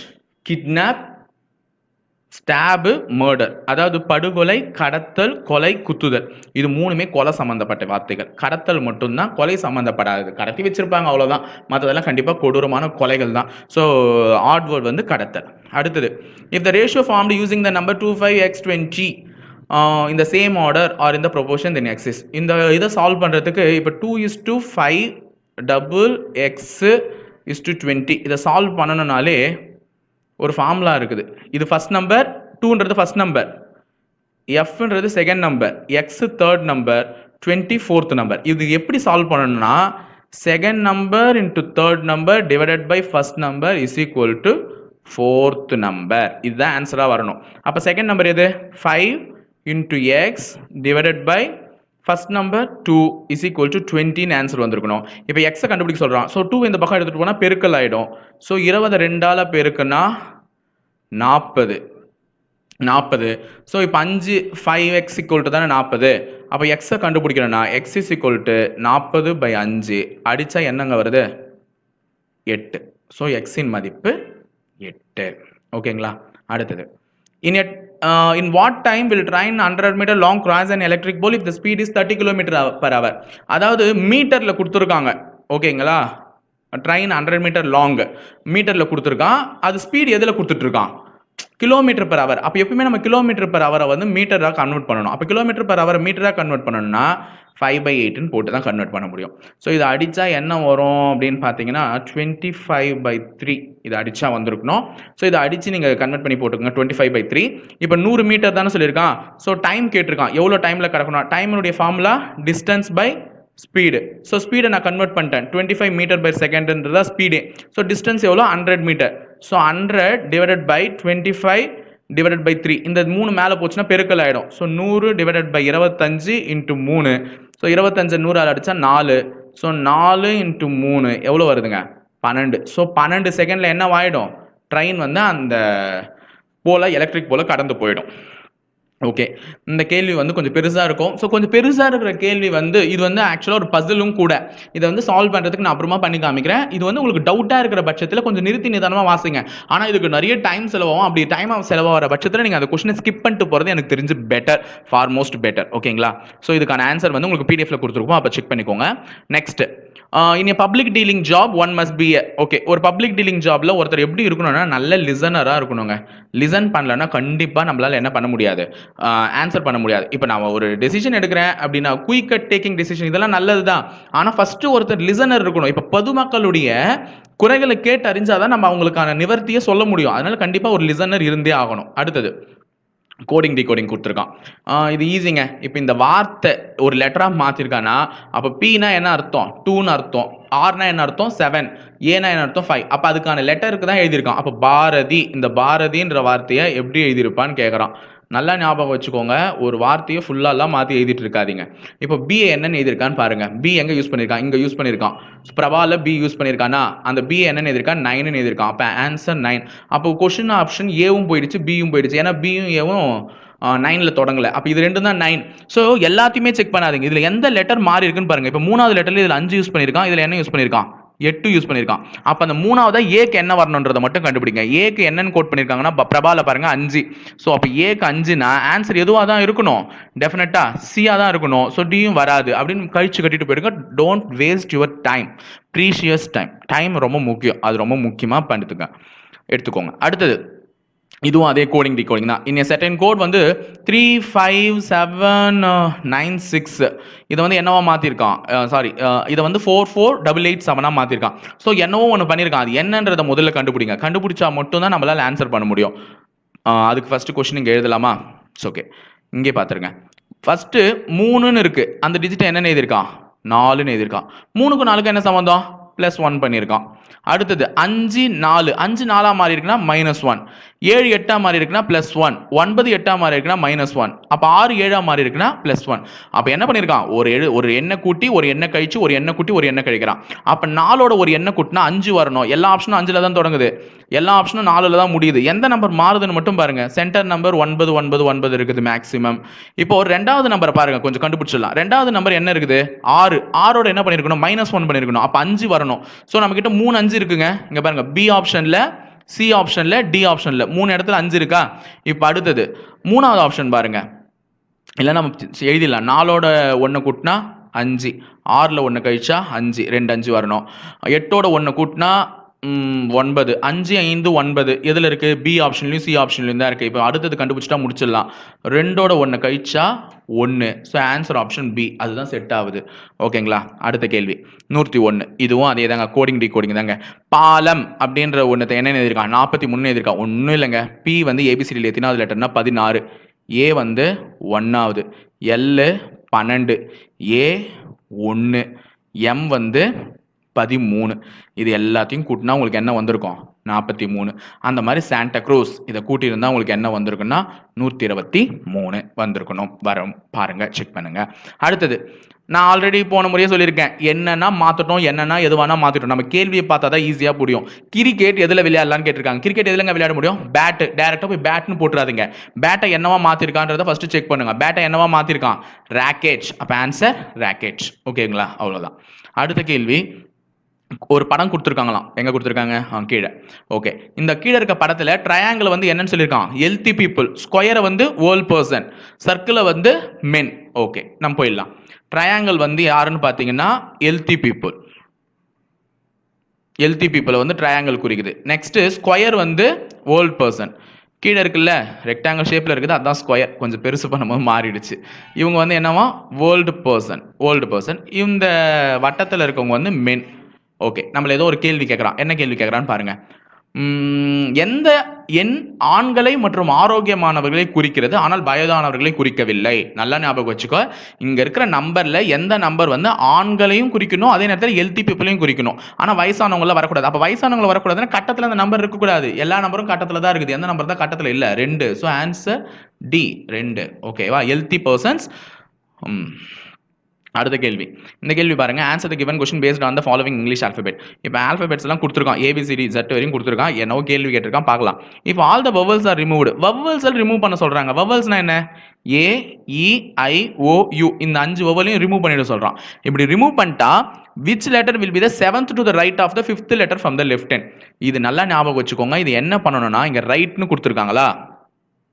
kidnap, staff, murder. அதாவது படுகொலை, கடத்தல், கொலை, குத்துதல். இது மூணுமே கொலை சம்பந்தப்பட்ட வார்த்தைகள். கடத்தல் மட்டும்தான் கொலை சம்பந்தப்படாது. கடத்தி வச்சிருப்பாங்க அவ்வளோதான். மற்றதெல்லாம் கண்டிப்பாக கொடூரமான கொலைகள் தான். ஸோ ஆட் வேர்ட் வந்து கடத்தல். அடுத்தது, if the ratio formed using the number 25x20 in the same order or in the proportion then exists. இந்த இதை சால்வ் பண்ணுறதுக்கு இப்போ 2:5 டபுள் x:20 இதை சால்வ் பண்ணணும்னாலே ஒரு ஃபார்முலா இருக்குது. இது ஃபர்ஸ்ட் நம்பர், 2ன்றது ஃபர்ஸ்ட் நம்பர், Fன்றது second number, X third number, 20 fourth number. இது எப்படி சால்வ் பண்ணணும்னா second number into third number divided by first number is equal to fourth number. இதுதான் ஆன்சராக வரணும். அப்போ செகண்ட் நம்பர் எது? 5 into x divided by first number 2 is equal to 20ன்னு answer வந்திருக்கணும். இப்போ எக்ஸை கண்டுபிடிக்க சொல்கிறான். ஸோ 2 இந்த பக்கம் எடுத்துகிட்டு போனால் பெருக்கல் ஆகிடும். ஸோ 20 2ஆல் பெருக்குன்னா 40. ஸோ இப்போ 5x ஈக்குவல் டு தானே 40. அப்போ எக்ஸை கண்டுபிடிக்கணும்னா எக்ஸ் இஸ் ஈக்குவல் டு 40/5 அடித்தா என்னங்க வருது? 8. ஸோ எக்ஸின் மதிப்பு 8. ஓகேங்களா? அடுத்தது in what time will train 100 meter long cross an electric pole if the speed is 30 km/h? அதாவது மீட்டர்ல கொடுத்துருக்காங்க. ஓகேங்களா? ட்ரெயின் 100 மீட்டர் லாங் மீட்டர்ல கொடுத்துருக்கான். அது ஸ்பீட் எதில் கொடுத்துட்டு இருக்கான்? km/h. அப்போ எப்பவுமே நம்ம km/h வந்து மீட்டராக கன்வெர்ட் பண்ணணும். அப்போ km/h மீட்டராக கன்வெர்ட் பண்ணணும்னா 5/8ன்னு போட்டு தான் கன்வெர்ட் பண்ண முடியும். ஸோ இதை அடித்தா என்ன வரும் அப்படின்னு பார்த்தீங்கன்னா 25/3 இதை அடித்தா வந்திருக்கணும். ஸோ இதை அடித்து நீங்கள் கன்வெர்ட் பண்ணி போட்டுக்கோங்க 25/3. இப்போ 100 மீட்டர் தானே சொல்லியிருக்கான். ஸோ டைம் கேட்டிருக்கான், எவ்வளோ டைமில் கிடக்கணும். டைமினுடைய formula distance by speed. So ஸ்பீடை நான் கன்வெர்ட் பண்ணிட்டேன் 25 மீட்டர்/செகண்ட்ன்றதா ஸ்பீடு. ஸோ டிஸ்டன்ஸ் எவ்வளோ? 100 மீட்டர். So 100 divided by 25/3. இந்த 3 மேலே போச்சுன்னா பெருக்கல் ஆகிடும். So 100 divided by 25 into 3. So 25 100 அடித்தா 4. ஸோ 4 இன்ட்டு 3 எவ்வளோ வருதுங்க? 12. ஸோ 12 செகண்டில் என்ன ஆகிடும்? ட்ரெயின் வந்து அந்த எலக்ட்ரிக் போல கடந்து போயிடும். ஓகே, இந்த கேள்வி வந்து கொஞ்சம் பெருசாக இருக்கும். ஸோ கொஞ்சம் பெருசாக இருக்கிற கேள்வி வந்து இது வந்து ஆக்சுவலாக ஒரு பசிலும் கூட. இதை வந்து சால்வ் பண்ணுறதுக்கு நான் அப்புறமா பண்ணி காமிக்கிறேன். இது வந்து உங்களுக்கு டவுட்டாக இருக்கிற பட்சத்தில் கொஞ்சம் நிறுத்தி நிதானமாக வாசிங்க. ஆனால் இதுக்கு நிறைய டைம் செலவாகும். அப்படி டைம் செலவாகிற பட்சத்தில் நீங்கள் அந்த கொஸ்டினை ஸ்கிப் பண்ணிட்டு போகிறது எனக்கு தெரிஞ்சு பெட்டர், ஃபார் மோஸ்ட் பெட்டர். ஓகேங்களா? ஸோ இதுக்கான ஆன்சர் வந்து உங்களுக்கு பிடிஎஃப்ல கொடுத்துருக்கோம், அப்போ செக் பண்ணிக்கோங்க. Next, in A public dealing job one must be okay. ஒரு பப்ளிக் டீலிங் ஜாப்ல ஒருத்தர் எப்படி இருக்கணும்னா நல்ல லிசனராக இருக்கணுங்க. லிசன் பண்ணலன்னா கண்டிப்பாக நம்மளால என்ன பண்ண முடியாது? ஆன்சர் பண்ண முடியாது. இப்போ நான் ஒரு டெசிஷன் எடுக்கிறேன் அப்படின்னா குயிக் டேக்கிங் டெசிஷன் இதெல்லாம் நல்லது தான். ஆனால் ஃபர்ஸ்ட் ஒருத்தர் லிசனர் இருக்கணும். இப்போ பொதுமக்களுடைய குறைகளை கேட்டு அறிஞ்சாதான் நம்ம அவங்களுக்கான நிவர்த்தியை சொல்ல முடியும். அதனால கண்டிப்பாக ஒரு லிசனர் இருந்தே ஆகணும். அடுத்தது கோடிங் டிகோடிங் கொடுத்துருக்கான். இது ஈஸிங்க. இப்போ இந்த வார்த்தை ஒரு லெட்டராக மாற்றிருக்கானா அப்போ பீனா என்ன அர்த்தம்? 2ன்னு அர்த்தம். ஆர்னா என்ன அர்த்தம்? 7. ஏனா என்ன அர்த்தம்? 5. அப்போ அதுக்கான லெட்டருக்கு தான் எழுதியிருக்கான். அப்போ பாரதி, இந்த பாரதின்ற வார்த்தையை எப்படி எழுதியிருப்பான்னு கேட்குறான். நல்லா ஞாபகம் வச்சுக்கோங்க, ஒரு வார்த்தையை ஃபுல்லாலாம் மாற்றி எழுதிட்டு இருக்காதீங்க. இப்போ பி என்னன்னு எழுதியிருக்கான்னு பாருங்க. பி எங்கே யூஸ் பண்ணியிருக்கான்? இங்கே யூஸ் பண்ணியிருக்கான். பிரபால பி யூஸ் பண்ணியிருக்கானா அந்த பி என்னன்னு எழுதியிருக்கான்? 9ன்னு எழுதியிருக்கான். அப்போ ஆன்சர் 9. அப்போ கொஸ்டின் ஆப்ஷன் ஏவும் போயிடுச்சு, பியும் போயிடுச்சு. ஏன்னா பியும் ஏவும் 9ல் தொடங்கலை. அப்போ இது ரெண்டும் தான் 9. ஸோ எல்லாத்தையுமே செக் பண்ணாதீங்க. இதில் எந்த லெட்டர் மாறி இருக்குன்னு பாருங்க. இப்போ 3வது லெட்டரில் இதில் 5 யூஸ் பண்ணியிருக்கான், இதில் என்ன யூஸ் பண்ணியிருக்கான்? 8 யூஸ் பண்ணியிருக்கான். அப்போ அந்த 3வது ஏக்கு என்ன வரணுன்றதை மட்டும் கண்டுபிடிங்க. ஏக்கு என்னன்னு கோட் பண்ணியிருக்காங்கன்னா பிரபால பாருங்க 5. ஸோ அப்போ ஏக்கு 5னா ஆன்சர் எதுவாக தான் இருக்கணும்? டெஃபினட்டா சியாக தான் இருக்கணும். ஸோ டியும் வராது அப்படின்னு கழிச்சு கட்டிட்டு போயிடுங்க. Don't waste your time, precious time. Time ரொம்ப முக்கியம், அது ரொம்ப முக்கியமாக பண்ணிட்டுங்க எடுத்துக்கோங்க. அடுத்தது இதுவும் அதே கோடிங் டிகோடிங் தான். இன்னும் செகண்ட் கோட் வந்து 35796. இதை வந்து என்னவா மாற்றிருக்கான்? சாரி, இதை வந்து 44887 மாற்றிருக்கான். ஸோ என்னவோ ஒன்று பண்ணியிருக்கான். அது என்னன்றதை முதல்ல கண்டுபிடிங்க. கண்டுபிடிச்சா மட்டும் தான் நம்மளால் ஆன்சர் பண்ண முடியும். அதுக்கு ஃபர்ஸ்ட் கொஸ்டின் இங்கே எழுதலாமா? ஓகே, இங்கே பார்த்துருங்க. ஃபர்ஸ்ட் 3ன்னு இருக்கு, அந்த டிஜிட் என்னன்னு எழுதியிருக்கான்? 4ன்னு எழுதியிருக்கான். 3க்கும் 4க்கும் என்ன சம்பந்தம்? +1 பண்ணியிருக்கான். அடுத்தது 5 4, 5 4 மாறி இருக்குன்னா -1, 7 8 மாறி இருக்குன்னா +1, 9 8 மாறி இருக்குன்னா -1, அப்போ 6 7 மாறி இருக்குன்னா +1. அப்போ என்ன பண்ணியிருக்கான்? ஒரு எண்ணை கூட்டி ஒரு எண்ணை கழிச்சு ஒரு எண்ணை கூட்டி ஒரு எண்ணை கழிக்கிறான். அப்போ 4ஓட ஒரு எண்ணை கூட்டினா 5 வரணும். எல்லா ஆப்ஷனும் 5ல் தான் தொடங்குது, எல்லா ஆப்ஷனும் 4ல் தான் முடியுது. எந்த நம்பர் மாறுதுன்னு மட்டும் பாருங்க. சென்டர் நம்பர் 9 9 9 இருக்குது மேக்ஸிமம். இப்போ ரெண்டாவது நம்பரை பாருங்க, கொஞ்சம் கண்டுபிடிச்சிடலாம். ரெண்டாவது நம்பர் என்ன இருக்குது? 6. 6ஓட என்ன பண்ணியிருக்கணும்? -1 பண்ணியிருக்கணும். அப்போ 5 வரணும். ஸோ நம்ம கிட்ட 3 5 இருக்குங்க. இங்க பாருங்க, பி ஆப்ஷன்ல, சி ஆப்ஷன்ல, டி ஆப்ஷன்ல 3 இடத்துல 5 இருக்கா? இப்போ அடுத்தது 3வது ஆப்ஷன் பாருங்க. இல்லை நம்ம எழுதிடலாம். 4ஓட 1 கூட்டினா 5, 6ல் 1 கழிச்சா 5, 2 5 வரணும். 8ஓட 1 கூட்டினா 9, 5 5 9 எதில் இருக்கு? பி ஆப்ஷன்லையும் சி ஆப்ஷன்லையும் தான் இருக்கு. இப்போ அடுத்தது கண்டுபிடிச்சிட்டா முடிச்சிடலாம். 2ஓட 1 கழிச்சா 1. ஸோ ஆன்சர் ஆப்ஷன் பி, அதுதான் செட் ஆகுது. ஓகேங்களா? அடுத்த கேள்வி 101. இதுவும் அதே தாங்க, கோடிங் டிகோடிங் தாங்க. பாலம் அப்படின்ற ஒன்றத்தை என்ன எழுதியிருக்கான்? 43 எழுதியிருக்கான். ஒன்றும் இல்லைங்க. பி வந்து ஏபிசிடியில் எத்தனாவது லெட்டர்னா 16, ஏ வந்து 1வது, எல் 12, ஏ 1, எம் வந்து 13. இது எல்லாத்தையும் கூட்டினா உங்களுக்கு என்ன வந்திருக்கும்? 43. அந்த மாதிரி சாண்டா க்ரூஸ் இதை கூட்டியிருந்தா உங்களுக்கு என்ன வந்திருக்குன்னா 123 வந்திருக்கணும். வரும் பாருங்க, செக் பண்ணுங்க. அடுத்தது நான் ஆல்ரெடி போன முறையே சொல்லியிருக்கேன், என்னன்னா மாற்றட்டும், என்னன்னா எதுவானா மாற்றிட்டோம். நம்ம கேள்வியை பார்த்தா தான் ஈஸியாக புரியும். கிரிக்கெட் எதில் விளையாடலான்னு கேட்டிருக்காங்க. கிரிக்கெட் எதுலங்க விளையாட முடியும்? பேட்டு. டேரெக்டாக போய் பேட்னு போட்டுறாதீங்க. பேட்டை என்னவா மாற்றிருக்கான்றதை ஃபஸ்ட்டு செக் பண்ணுங்க. பேட்டை என்னவா மாற்றிருக்கான்? ராக்கெட். அப்போ ஆன்சர் ராக்கெட். ஓகேங்களா? அவ்வளோதான். அடுத்த கேள்வி, ஒரு படம் கொடுத்துருக்காங்களாம். எங்க கொடுத்துருக்காங்க? கீழே. ஓகே, இந்த கீழே இருக்க படத்தில் ட்ரையாங்கிள் வந்து என்னன்னு சொல்லியிருக்கான்? Healthy people. ஸ்கொயரை வந்து ஓல்ட் பர்சன், சர்க்கிளை வந்து மென். ஓகே, நம்ம போயிடலாம். ட்ரையாங்கிள் வந்து யாருன்னு பார்த்தீங்கன்னா ஹெல்த்தி பீப்புள். ஹெல்த்தி பீப்புளை வந்து ட்ரையாங்கிள் குறிக்குது. நெக்ஸ்ட் ஸ்கொயர் வந்து ஓல்ட் பர்சன். கீழே இருக்குல்ல ரெக்டாங்கிள் ஷேப்பில் இருக்குது, அதுதான் ஸ்கொயர். கொஞ்சம் பெருசு பண்ணும்போது மாறிடுச்சு. இவங்க வந்து என்னவா? Old person. Old person. இந்த வட்டத்தில் இருக்கவங்க வந்து மென். ஓகே, நம்மள ஏதோ ஒரு கேள்வி கேட்குறான். என்ன கேள்வி கேட்குறான்னு பாருங்க. எந்த எண் ஆண்களை மற்றும் ஆரோக்கியமானவர்களை குறிக்கிறது ஆனால் வயதானவர்களை குறிக்கவில்லை? நல்லா ஞாபகம் வச்சுக்கோ. இங்க இருக்கிற நம்பர்ல எந்த நம்பர் வந்து ஆண்களையும் குறிக்கணும், அதே நேரத்தில் ஹெல்த்தி பீப்புளையும் குறிக்கணும், ஆனா வயசானவங்கள வரக்கூடாது. அப்ப வயசானவங்கள வரக்கூடாதுன்னா கட்டத்தில் அந்த நம்பர் இருக்கக்கூடாது. எல்லா நம்பரும் கட்டத்தில் தான் இருக்குது. எந்த நம்பர் தான் கட்டத்தில் இல்லை? 2. So answer D, 2. ஓகேவா? Healthy persons. அடுத்த கேள்வி, இந்த கேள்வி பாருங்க. Answer the given question based on the following English alphabet. இப்போ ஆல்பபெட்ஸ் எல்லாம் கொடுத்துருக்கான், ஏபிசிடி Z வரையும் கொடுத்துருக்கான். என்னவோ கேள்வி கேட்டிருக்கான், பார்க்கலாம். இப்போ all the vowels are removed. Vowels remove பண்ண சொல்றாங்க. வவல்ஸ்னா என்ன? A, E, I, O, U. இந்த 5 வவலையும் ரிமூவ் பண்ணிட சொல்றான். இப்படி ரிமூவ் பண்ணிட்டா which letter will be the 7th to the right of the 5th letter from the left hand? இது நல்லா ஞாபகம் வச்சுக்கோங்க. இது என்ன பண்ணணும்னா, இங்க ரைட்னு கொடுத்துருக்காங்களா,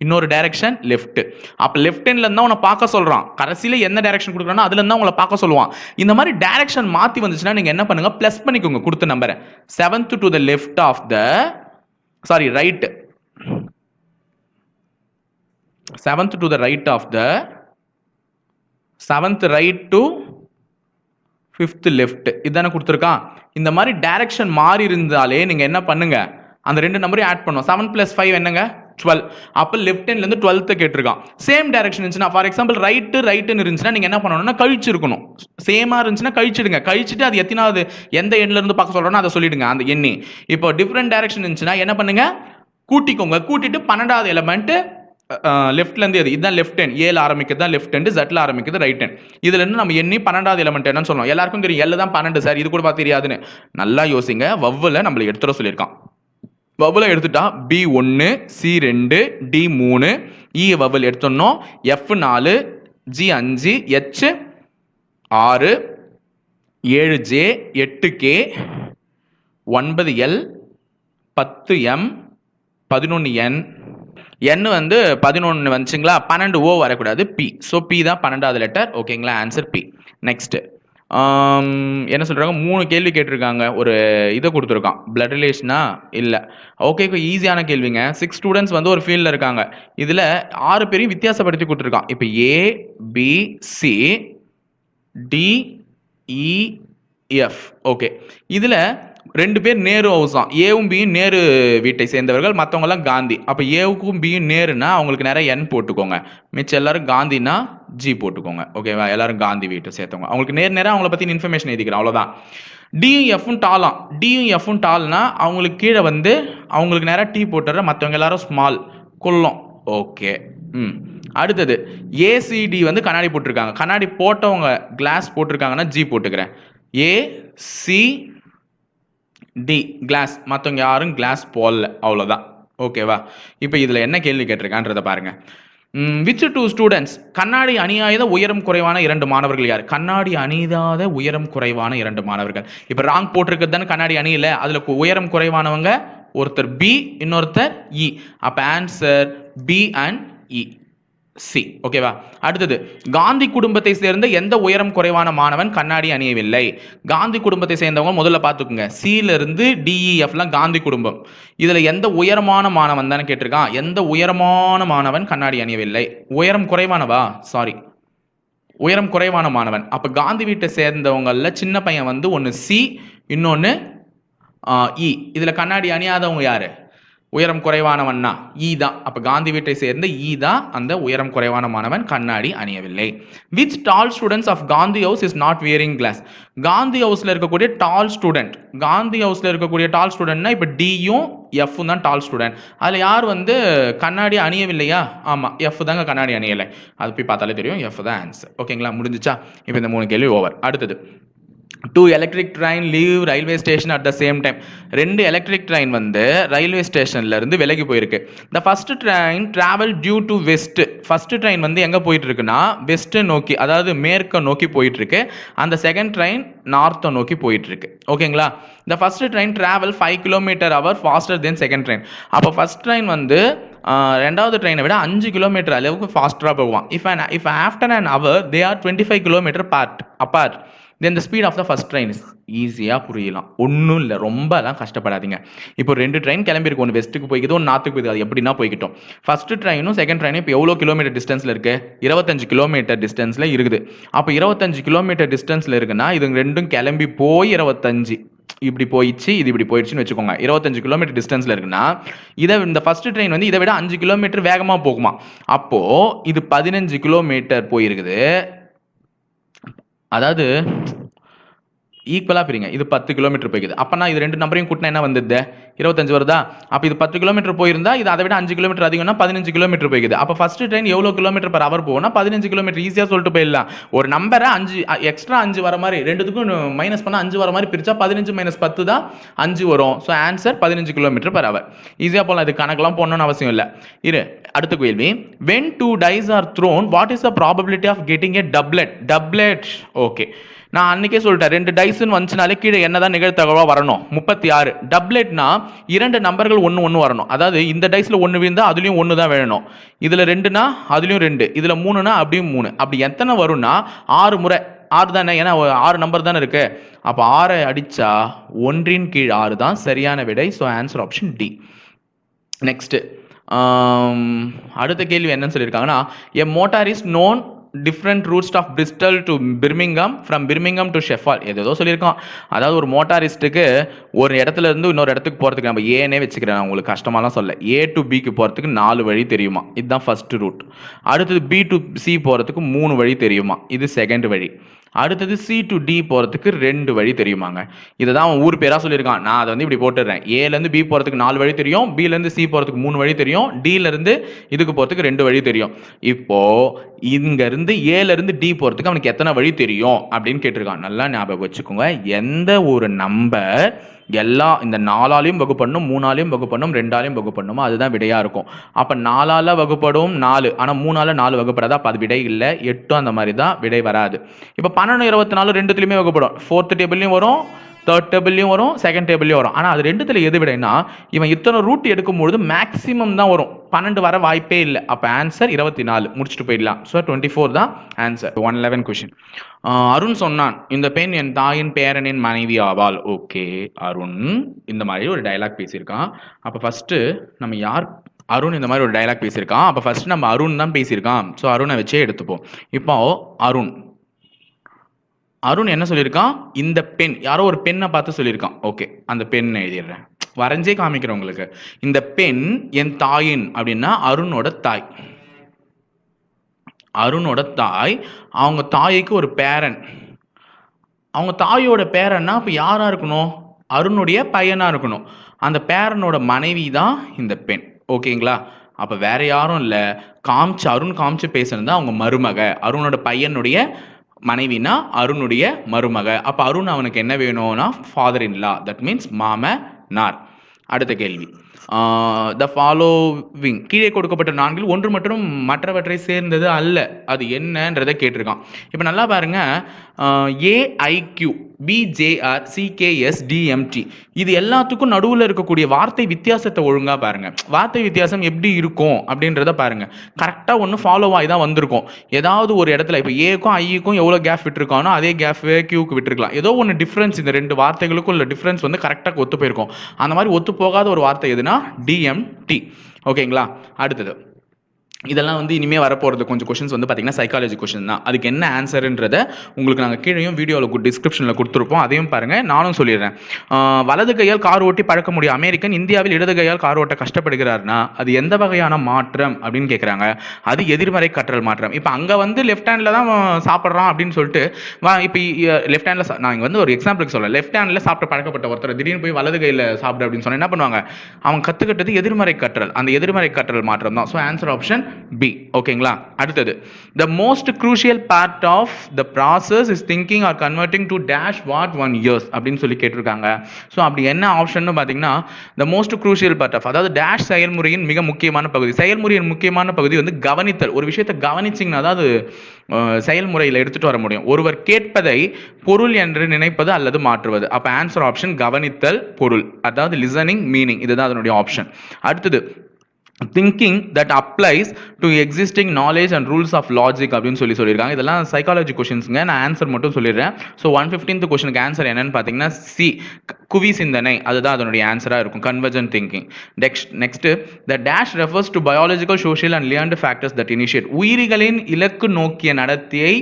இன்னொரு டைரக்ஷன் லெஃப்ட். அப்ப லெஃப்ட் ஹேண்ட்ல இருந்தா உன்னை பார்க்க சொல்றான். கடைசியில என்ன டைரக்ஷன் கொடுக்குறானோ அதுல இருந்தா உங்களை பார்க்க சொல்லுவான். இந்த மாதிரி டைரக்ஷன் மாத்தி வந்துச்சுன்னா நீங்க என்ன பண்ணுங்க? பிளஸ் பண்ணிக்கோங்க கொடுத்த நம்பரை. 7th to the left of the right. 7th to the right of the 7th right to 5th left. இதானே கொடுத்துருக்கான். இந்த மாதிரி டைரக்ஷன் மாறி இருந்தாலே நீங்க என்ன பண்ணுங்க? அந்த ரெண்டு நம்பரையும் ஆட் பண்ணும். 7 + 5 என்னங்க? 12. அப்ப லெஃப்ட் ஹேண்ட்ல இருந்து 12th கேட்டிருக்கான். சேம் டைரக்ஷன் இருந்துச்சுன்னா, ஃபார் எக்ஸாம்பிள் ரைட்னு இருந்துச்சுன்னா நீங்க என்ன பண்ணணும்னா கழிச்சிருக்கணும். சேமா இருந்துச்சுன்னா கழிச்சிடுங்க. கழிச்சிட்டு அது எத்தனாவது எந்த எண்ட்ல இருந்து பார்க்க சொல்றோம்னா அதை சொல்லிடுங்க, அந்த எண்ணி. இப்போ டிஃபரெண்ட் டைரக்ஷன் இருந்துச்சுன்னா என்ன பண்ணுங்க? கூட்டிக்கோங்க. கூட்டிட்டு 12வது எலிமெண்ட் லெஃப்ட்ல இருந்து எது? இதுதான் லெஃப்ட் ஹேண்ட். ஏல ஆரம்பிக்கிறது தான் லெஃப்ட் ஹேண்ட், ஜட்ல ஆரம்பிக்கிறது ரைட் ஹேண்ட். இதுல இருந்து நம்ம எண்ணி 12வது எலிமெண்ட் என்னன்னு சொல்லணும். எல்லாருக்கும் தெரியும் எல் தான் 12 சார், இது கூட பார்த்து தெரியாதுன்னு. நல்லா யோசிங்க. வவ்வல நம்மள எடுத்துற சொல்லியிருக்கான். வவலை எடுத்துட்டா B1, C2, D3, E vowel எடுத்தோம், F4, G5, H6, 7J, 8K, 9L, 10M, 11N. N வந்து 11 வந்துச்சுங்களா? 12 O வரக்கூடாது, P. ஸோ P தான் 12வது லெட்டர். ஓகேங்களா? Answer P. நெக்ஸ்ட் என்ன சொல்றாங்க? 3 கேள்வி கேட்டிருக்காங்க. ஒரு இதை கொடுத்துருக்கான், பிளட் ரிலேஷனா இல்லை. ஓகே, ஈஸியான கேள்விங்க. 6 ஸ்டூடெண்ட்ஸ் வந்து ஒரு ஃபீல்டில் இருக்காங்க. இதில் 6 பேரையும் வித்தியாசப்படுத்தி கொடுத்துருக்கான். இப்போ A, B, C, D, E, F. Okay, இதில் 2 பேர் நேரு ஹவுஸ் தான். ஏவும் பியும் நேரு வீட்டை சேர்ந்தவர்கள், மற்றவங்க எல்லாம் காந்தி. அப்போ ஏவுக்கும் பியும் நேருன்னா அவங்களுக்கு நிறைய N போட்டுக்கோங்க. மிச்சம் எல்லாரும் காந்தினா G போட்டுக்கோங்க. ஓகேவா? எல்லாரும் காந்தி வீட்டை சேர்த்தவங்க. அவங்களுக்கு நேரம் அவங்கள பற்றி இன்ஃபர்மேஷன் எழுதிக்கிறேன், அவ்வளோதான். டியும் எஃப்பும் டாலாம். டியும் எஃப்பும் டால்னா அவங்களுக்கு கீழே வந்து அவங்களுக்கு நேரம் T போட்டுற, மற்றவங்க எல்லாரும் ஸ்மால் கொல்லம். ஓகே. அடுத்தது ACD வந்து கண்ணாடி போட்டிருக்காங்க. கண்ணாடி போட்டவங்க கிளாஸ் போட்டிருக்காங்கன்னா G போட்டுக்கிறேன். ACD கிளாஸ், மற்றவங்க யாரும் கிளாஸ் போடல, அவ்வளோதான். ஓகேவா? இப்போ இதில் என்ன கேள்வி கேட்டிருக்கான்றதை பாருங்க. which 2 students? கண்ணாடி அணியாத உயரம் குறைவான 2 மாணவர்கள் யார்? கண்ணாடி அணியாத உயரம் குறைவான 2 மாணவர்கள். இப்போ ராங் போட்டிருக்கிறது தானே கண்ணாடி அணியில. அதுல உயரம் குறைவானவங்க ஒருத்தர் B, இன்னொருத்தர் E. அப்ப answer B and E, C. ஓகேவா? அடுத்தது காந்தி குடும்பத்தை சேர்ந்த எந்த உயரம் குறைவான மாணவன் கண்ணாடி அணியவில்லை? காந்தி குடும்பத்தை சேர்ந்தவங்க முதல்ல பார்த்துக்குங்க. Cல இருந்து DEFலாம் காந்தி குடும்பம். இதுல எந்த உயரமான மாணவன் தானே கேட்டிருக்கான். எந்த உயரமான மாணவன் கண்ணாடி அணியவில்லை? உயரம் குறைவானவா? சாரி, உயரம் குறைவான மாணவன். அப்ப காந்தி வீட்டை சேர்ந்தவங்கல்ல சின்ன பையன் வந்து ஒன்னு C, இன்னொன்னு E. இதுல கண்ணாடி அணியாதவங்க யாரு? உயரம் குறைவானவன்னா ஈ தான். அப்ப காந்தி வீட்டை சேர்ந்த ஈ தான் அந்த உயரம் குறைவான மாணவன், கண்ணாடி அணியவில்லை. Which tall students of Gandhi house is not wearing glass? Gandhi ஹவுஸ்ல இருக்கக்கூடிய டால் ஸ்டூடெண்ட், காந்தி ஹவுஸ்ல இருக்கக்கூடிய டால் ஸ்டூடெண்ட்னா இப்ப டியும் எஃப்பும் தான் டால் ஸ்டூடெண்ட். அதுல யார் வந்து கண்ணாடி அணியவில்லையா? ஆமா, எஃப் தாங்க கண்ணாடி அணியலை. அது போய் பார்த்தாலே தெரியும், எஃப் தான் ஆன்சர். ஓகேங்களா, முடிஞ்சிச்சா? இப்போ இந்த 3 கேள்வி ஓவர். அடுத்தது, 2 electric train leave railway station at the same time. 2 electric train வந்து ரயில்வே ஸ்டேஷன்ல இருந்து விலகி போயிருக்கு. The first train travel due to west. First train வந்து எங்க போயிட்டு இருக்குன்னா வெஸ்ட் நோக்கி, அதாவது மேற்க நோக்கி போயிட்டு இருக்கு. அந்த செகண்ட் ட்ரெயின் நார்த்தை நோக்கி போயிட்டு இருக்கு. ஓகேங்களா? The first train travel 5 km/h faster than second train. அப்போ ஃபர்ஸ்ட் ட்ரெயின் வந்து ரெண்டாவது ட்ரெயினை விட 5 கிலோமீட்டர் அளவுக்கு ஃபாஸ்டரா போவான். If after an hour they are 25 km apart, then the speed of the first train is ஈஸியாக புரியலாம். ஒன்றும் இல்லை, ரொம்பலாம் கஷ்டப்படாதீங்க. இப்போ 2 ட்ரெயின் கிளம்பிருக்கு, ஒன்று வெஸ்ட்டுக்கு போய்க்குது, ஒன்று நார்த்துக்கு போய்க்குது. அது எப்படின்னா போய்கிட்டோம். ஃபர்ஸ்ட் ட்ரெயினும் செகண்ட் ட்ரெயினும் இப்போ எவ்வளோ கிலோமீட்டர் டிஸ்டன்ஸில் இருக்கு? 25 கிலோமீட்டர் டிஸ்டன்ஸில் இருக்குது. அப்போ 25 கிலோமீட்டர் டிஸ்டன்ஸில் இருக்குன்னா இது ரெண்டும் கிளம்பி போய் 25 இப்படி போயிடுச்சு, இது இப்படி போயிடுச்சுன்னு வச்சுக்கோங்க. 25 கிலோமீட்டர் டிஸ்டன்ஸ்ல இருக்குன்னா இந்த ஃபர்ஸ்ட் ட்ரெயின் வந்து இதை விட 5 கிலோமீட்டர் வேகமா போகுமா. அப்போ இது 15 கிலோமீட்டர் போயிருக்குது. அதாவது ஈக்குவலா பிரிங்க. இது 10 கிலோமீட்டர் போய்க்குது. அப்பனா இது 2 நம்பரையும் கூட்டினா என்ன வந்தது? 25 வருதா? அப்ப இது 10 கிலோமீட்டர் போயிருந்தா இது அதை விட 5 கிலோமீட்டர் அதிகம்னா 15 கிலோமீட்டர் போய்க்குது. அப்ப ஃபர்ஸ்ட் ட்ரெயின் எவ்வளவு கிலோமீட்டர் பர் அவர் போகும்னா 15 கிலோமீட்டர். ஈஸியா சொல்லிட்டு போயிடலாம். ஒரு நம்பரை 5 எக்ஸ்ட்ரா 5 வர மாதிரி, ரெண்டுத்துக்கும் மைனஸ் பண்ணா 5 வர மாதிரி பிரிச்சா 15 - 10 தான் 5 வரும். So answer 15 kilometre per hour. ஈஸியா போகலாம். இது கணக்கெல்லாம் போடணும்னு அவசியம் இல்லை. இரு, அடுத்த கேள்வி. When 2 dice are thrown, what is the probability of getting a doublet? Doublet, okay. நான் அன்னைக்கே சொல்லிட்டேன், 2 டைஸ்ன்னு வந்துச்சுனாலே கீழே என்னதான் நிகழ்த்தகவா வரணும்? 36. டப்லெட்னா 2 நம்பர்கள் 1 1 வரணும். அதாவது இந்த டைஸ்ல 1 விழுந்தா அதுலயும் 1 தான் வேணும். இதுல 2னா அதுலயும் 2, இதுல 3னா அப்படியும் 3. அப்படி எத்தனை வரும்னா 6 முறை. 6 தானே, ஏன்னா 6 நம்பர் தானே இருக்கு. அப்ப 6 அடிச்சா 1 கீழ் 6 தான் சரியான விடை. So answer option D. Next, அடுத்த கேள்வி என்னன்னு சொல்லியிருக்காங்கன்னா, a motor is known different routes of Bristol to Birmingham, from Birmingham to Sheffield. ஏதோ சொல்லியிருக்கான். அதாவது ஒரு மோட்டாரிஸ்ட்டுக்கு ஒரு இடத்துல இருந்து இன்னொரு இடத்துக்கு போகிறதுக்கு, நம்ம ஏனே வச்சுக்கிறேன், உங்களுக்கு கஷ்டமாலாம் சொல்ல, ஏ டு பிக்கு போகிறதுக்கு 4 வழி தெரியுமா? இதுதான் ஃபர்ஸ்ட் ரூட். அடுத்தது பி டு சி போகிறதுக்கு 3 வழி தெரியுமா? இது செகண்ட் வழி. அடுத்தது சி டு டி போகிறதுக்கு 2 வழி தெரியுமாங்க. இதை தான் அவன் ஊர் பேராக சொல்லியிருக்கான். நான் அதை வந்து இப்படி போட்டுடுறேன். ஏலேருந்து பி போகிறதுக்கு 4 வழி தெரியும், பிலேருந்து சி போகிறதுக்கு 3 வழி தெரியும், டிலேருந்து இதுக்கு போகிறதுக்கு 2 வழி தெரியும். இப்போ இங்கேருந்து ஏலேருந்து டி போகிறதுக்கு அவனுக்கு எத்தனை வழி தெரியும் அப்படின்னு கேட்டிருக்கான். நல்லா ஞாபகம் வச்சுக்கோங்க. எந்த ஒரு நம்பர் இந்த 4ஆலையும் வகுப்படணும், 3ஆலையும் வகுப்படணும், 2ஆலையும் வகுப்படணுமோ அதுதான் விடையா இருக்கும். அப்ப 4ஆல வகுப்படும் 4, ஆனா 3ஆல 4 வகுப்படாதா? அப்ப அது விடை இல்லை. 8 அந்த மாதிரி தான் விடை வராது. இப்ப 12 24 ரெண்டுத்துலயுமே வகுப்படும். 4th டேபிள்லயும் வரும், 3rd டேபிள்லயும் வரும், 2nd டேபிள்லயும் வரும். ஆனா அது ரெண்டுத்துல எது விடைனா, இவன் இத்தனை ரூட் எடுக்கும்பொழுது மேக்சிமம் தான் வரும். 12 வர வாய்ப்பே இல்லை. அப்ப ஆன்சர் 24. முடிச்சுட்டு போயிடலாம். ஸோ 24 தான் ஆன்சர். 111 கொஸ்டின். அருண் சொன்னான், இந்த பெண் என் தாயின் பேரனின் மனைவி ஆவாள். ஓகே, அருண் இந்த மாதிரி ஒரு டயலாக் பேசியிருக்கான். அப்ப ஃபர்ஸ்ட் நம்ம யார்? அருண் இந்த மாதிரி ஒரு டயலாக் பேசியிருக்கான். அப்ப ஃபர்ஸ்ட் நம்ம அருண் தான் பேசியிருக்கான். ஸோ அருணை வச்சே எடுத்துப்போம். இப்போ அருண் என்ன சொல்லியிருக்கான்? இந்த பெண், யாரோ ஒரு பெண்ணை பார்த்து சொல்லியிருக்கான். ஓகே, அந்த பெண் எழுதிடுறேன், வரைஞ்சே காமிக்கிறேன் உங்களுக்கு. இந்த பெண் என் தாயின் அப்படின்னா அருணோட தாய். அருணோட தாய், அவங்க தாய்க்கு ஒரு பேரன். அவங்க தாயோட பேரன்னா அப்ப யாரா இருக்கணும்? அருணுடைய பையனா இருக்கணும். அந்த பேரனோட மனைவி தான் இந்த பெண். ஓகேங்களா? அப்ப வேற யாரும் இல்ல, அருண் காமிச்சு பேசுனது அவங்க மருமக. அருணோட பையனுடைய மனைவினா அருணுடைய மருமக. அப்ப அருண் அவனுக்கு என்ன வேணும்னா father in law, that means மாமனார். அடுத்த கேள்வி. த ஃபாலோவிங், கீழே கொடுக்கப்பட்ட 4 ஒன்று மட்டும் மற்றவற்றை சேர்ந்தது அல்ல, அது என்னன்றதை கேட்டிருக்கான். இப்போ நல்லா பாருங்க, AIQ BJR CKS DMT இது எல்லாத்துக்கும் நடுவில் இருக்கக்கூடிய வார்த்தை வித்தியாசத்தை ஒழுங்கா பாருங்க. வார்த்தை வித்தியாசம் எப்படி இருக்கும் அப்படின்றத பாருங்க. கரெக்டா ஒன்று ஃபாலோ ஆகி தான் வந்திருக்கும். ஏதாவது ஒரு இடத்துல இப்போ ஏக்கும் ஐக்கும் எவ்வளோ கேப் விட்டுருக்கானோ அதே கேப் கியூக்கு விட்டுருக்கலாம். ஏதோ ஒன்று டிஃப்ரென்ஸ், இந்த 2 வார்த்தைகளுக்கும் உள்ள டிஃப்ரென்ஸ் வந்து கரெக்டாக ஒத்து போயிருக்கும். அந்த மாதிரி ஒத்து போகாத ஒரு வார்த்தை எதுனா DMT. ஓகேங்களா? அடுத்தது இதெல்லாம் வந்து இனிமேல் வரப்போகிறது கொஞ்சம் கொஷின்ஸ் வந்து பார்த்தீங்கன்னா சைக்காலஜி கொஷின் தான். அதுக்கு என்ன ஆன்சருன்றத உங்களுக்கு நாங்கள் கீழேயும் வீடியோவில் டிஸ்கிரிப்ஷனில் கொடுத்துருப்போம், அதையும் பாருங்கள். நானும் சொல்லிடுறேன். வலது கையால் கார் ஓட்டி பழக்க முடியும் அமெரிக்கன் இந்தியாவில் இடது கையால் கார் ஓட்ட கஷ்டப்படுகிறார்னா அது எந்த வகையான மாற்றம் அப்படின்னு கேட்குறாங்க. அது எதிர்மறை கற்றல் மாற்றம். இப்போ அங்கே வந்து லெஃப்ட் ஹேண்டில் தான் சாப்பிட்றான் அப்படின்னு சொல்லிட்டு இப்போ லெஃப்ட் ஹேண்டில் நான் இங்கே வந்து ஒரு எக்ஸாம்பிளுக்கு சொல்ல, லெஃப்ட் ஹேண்டில் சாப்பிட்டு பழக்கப்பட்ட ஒருத்தர் திடீர்னு போய் வலது கையில் சாப்பிடு அப்படின்னு சொன்னால் என்ன பண்ணுவாங்க? அவன் கற்றுக்கிட்டது எதிர்மறை கற்றல், அந்த எதிர்மறை கற்றல் மாற்றம் தான். So answer option B. ஓகேங்களா? அடுத்தது, the most crucial part of the process is thinking or converting to dash what one years அப்படின்னு சொல்லி கேட்டிருக்காங்க. ஸோ அப்படி என்ன ஆப்ஷன் பார்த்தீங்கன்னா the most crucial part of, அதாவது டேஷ் செயல்முறையின் மிக முக்கியமான பகுதி. செயல்முறையின் முக்கியமான பகுதி வந்து கவனித்தல். ஒரு விஷயத்தை கவனிச்சிங்கன்னா தான் அது செயல்முறையில் எடுத்துட்டு வர முடியும். ஒருவர் கேட்பதை பொருள் என்று நினைப்பது அல்லது மாற்றுவது. அப்போ ஆன்சர் ஆப்ஷன் கவனித்தல் பொருள், அதாவது லிசனிங் மீனிங். இதுதான் அதனுடைய ஆப்ஷன். அடுத்தது, thinking that applies to existing knowledge and rules of logic அப்படின்னு சொல்லியிருக்காங்க. இதெல்லாம் சைக்காலஜி கொஷின்ஸுங்க. நான் ஆன்சர் மட்டும் சொல்லிடுறேன். ஸோ 115th கொஷனுக்கு ஆன்சர் என்னன்னு பார்த்தீங்கன்னா சி, குவி சிந்தனை. அதுதான் அதனுடைய ஆன்சராக இருக்கும், convergent thinking. Next, the dash refers to biological, social and learned factors that initiate. உயிரிகளின் இலக்கு நோக்கிய நடத்தையை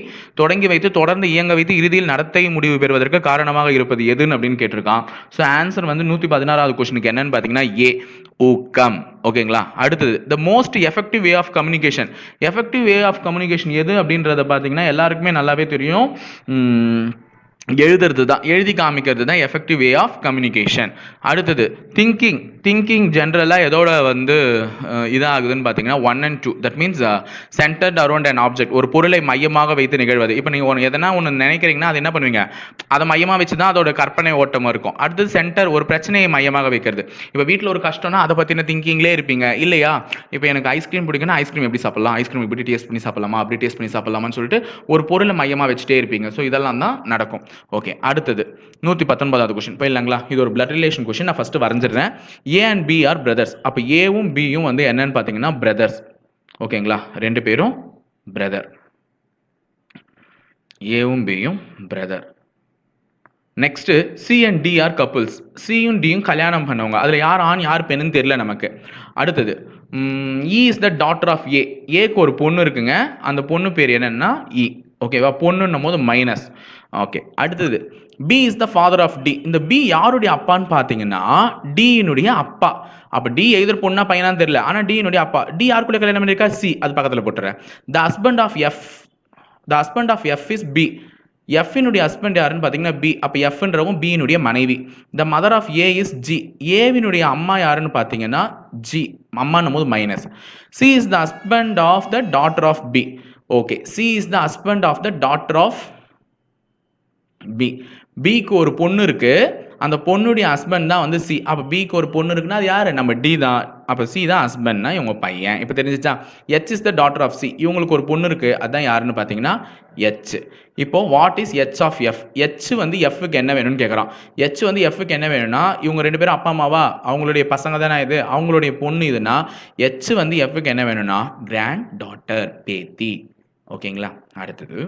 தொடங்கி வைத்து தொடர்ந்து இயங்க வைத்து இறுதியில் நடத்தை முடிவு பெறுவதற்கு காரணமாக இருப்பது எதுன்னு அப்படின்னு கேட்டிருக்கான். ஸோ ஆன்சர் வந்து 116வது கொஷனுக்கு என்னன்னு பார்த்தீங்கன்னா ஏ, ஊக்கம். ஓகேங்களா? அடுத்தது, the most effective way of communication. effective way of communication எது அப்படின்றத பார்த்தீங்கன்னா எல்லாருக்குமே நல்லாவே தெரியும். எழுதுறது தான், எழுதி காமிக்கிறது தான் எஃபெக்டிவ் வே ஆஃப் கம்யூனிகேஷன். அடுத்தது, திங்கிங் ஜென்ரலாக எதோட வந்து இதாகுதுன்னு பார்த்தீங்கன்னா 1 and 2. That means centred around and object. ஒரு பொருளை மையமாக வைத்து நிகழ்வது. இப்போ நீங்கள் எதனா ஒன்று நினைக்கிறீங்கன்னா அது என்ன பண்ணுவீங்க? அதை மையமாக வச்சு தான் அதோட கற்பனை ஓட்டமாக இருக்கும். அடுத்தது சென்டர், ஒரு பிரச்சனையை மையமாக வைக்கிறது. இப்போ வீட்டில் ஒரு கஷ்டம்னா அதை பற்றின திங்கிங்லேயே இருப்பீங்க இல்லையா? இப்போ எனக்கு ஐஸ்கிரீம் பிடிக்குன்னா ஐஸ்கிரீம் எப்படி சாப்பிடலாம், ஐஸ்கிரீம் இப்படி டேஸ்ட் பண்ணி சாப்பிடலாமா, அப்படி டேஸ்ட் பண்ணி சாப்பிடலாமான்னு சொல்லிட்டு ஒரு பொருளை மையமாக வச்சுட்டே இருப்பீங்க. ஸோ இதெல்லாம் தான் நடக்கும். ஓகே, அடுத்தது 119வது கொஸ்டின் போயிடலாங்களா? இது ஒரு பிளட் ரிலேஷன் கொஸ்டின். நான் ஃபர்ஸ்ட் வரைஞ்சிடுறேன். A and B are brothers. அப்போ ஏவும் பியும் வந்து என்னன்னு பார்த்தீங்கன்னா பிரதர்ஸ். ஓகேங்களா? ரெண்டு பேரும் பிரதர். ஏவும் பியும் brother. Next, C and D are couples. சியும் டியும் கல்யாணம் பண்ணவங்க. அதில் யார் ஆண் யார் பெண்ணுன்னு தெரியல நமக்கு. அடுத்தது, இ இஸ் த டாட்டர் ஆஃப் ஏ. ஏக்கு ஒரு பொண்ணு இருக்குங்க. அந்த பொண்ணு பேர் என்னன்னா இ. ஓகேவா? பொண்ணுன்னும் போது மைனஸ். ஓகே, அடுத்தது, B is the father of D. இந்த பி யாருடைய அப்பான்னு பார்த்தீங்கன்னா டியினுடைய அப்பா. அப்போ டி எதிர் பொண்ணா பையனான்னு தெரியல, ஆனால் டியினுடைய அப்பா. டி யாருக்குள்ள கல்யாணம் பண்ணியிருக்கா? சி. அது பக்கத்தில் போட்டுறேன். The husband of F. The husband of F is B. எஃப்னுடைய ஹஸ்பண்ட் யாருன்னு பார்த்தீங்கன்னா பி. அப்போ எஃப்ன்றவும் பியினுடைய மனைவி. த மதர் ஆஃப் ஏ இஸ் ஜி. ஏவினுடைய அம்மா யாருன்னு பார்த்தீங்கன்னா ஜி. அம்மான்னும் போது minus. C is the husband of the daughter of B. Okay, C is the husband of the daughter of B. பிக்கு ஒரு பொண்ணு இருக்கு, அந்த பொண்ணுடைய ஹஸ்பண்ட் தான் வந்து சி. அப்போ பிக்கு ஒரு பொண்ணு இருக்குன்னா அது யாரு? நம்ம டி தான். அப்போ சி தான் ஹஸ்பண்ட்னா இவங்க பையன். இப்போ தெரிஞ்சிச்சா? H is the daughter of C. இவங்களுக்கு ஒரு பொண்ணு இருக்கு, அதுதான் யாருன்னு பார்த்தீங்கன்னா எச். இப்போ what is H of F? H வந்து எஃப்க்கு என்ன வேணும்னு கேட்குறான். எச் வந்து எஃப்க்கு என்ன வேணும்னா இவங்க ரெண்டு பேரும் அப்பா அம்மாவா, அவங்களுடைய பசங்க தானே இது, அவங்களுடைய பொண்ணு இதுனா எச் வந்து எஃப்க்கு என்ன வேணும்னா கிராண்ட் டாட்டர், பேத்தி. ஓகேங்களா? அடுத்தது,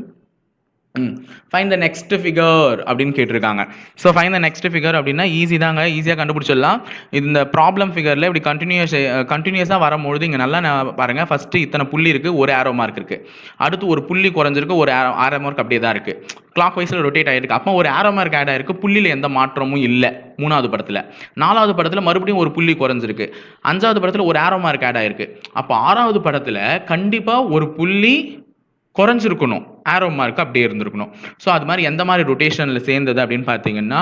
ஃபைண்ட் த நெக்ஸ்ட் ஃபிகர் அப்படின்னு கேட்டிருக்காங்க. So find the next figure அப்படின்னா ஈஸி தாங்க, ஈஸியாக கண்டுபிடிச்சிடலாம். இந்த ப்ராப்ளம் ஃபிகரில் இப்படி கண்டினியூஸாக வரும்பொழுது இங்கே நல்லா பாருங்கள். ஃபஸ்ட்டு இத்தனை புள்ளி இருக்குது, ஒரு ஆரோ மார்க் இருக்குது. அடுத்து ஒரு புள்ளி குறைஞ்சிருக்கு, ஒரு ஆரோ மார்க் அப்படியே தான் இருக்குது. கிளாக் வைஸில் ரொட்டேட் ஆகிருக்கு. அப்போ ஒரு ஆரோ மார்க் ஆட் ஆகிருக்கு, புள்ளியில் எந்த மாற்றமும் இல்லை 3வது படத்தில். 4வது படத்தில் மறுபடியும் ஒரு புள்ளி குறைஞ்சிருக்கு. 5வது படத்தில் ஒரு ஆரோ மார்க் ஆட் ஆகிருக்கு. அப்போ 6வது படத்தில் கண்டிப்பாக ஒரு புள்ளி குறைஞ்சிருக்கணும், ஆரோ மார்க் அப்படியே இருந்திருக்கணும். ஸோ அது மாதிரி எந்த மாதிரி ரொட்டேஷனில் சேர்ந்தது அப்படின்னு பார்த்தீங்கன்னா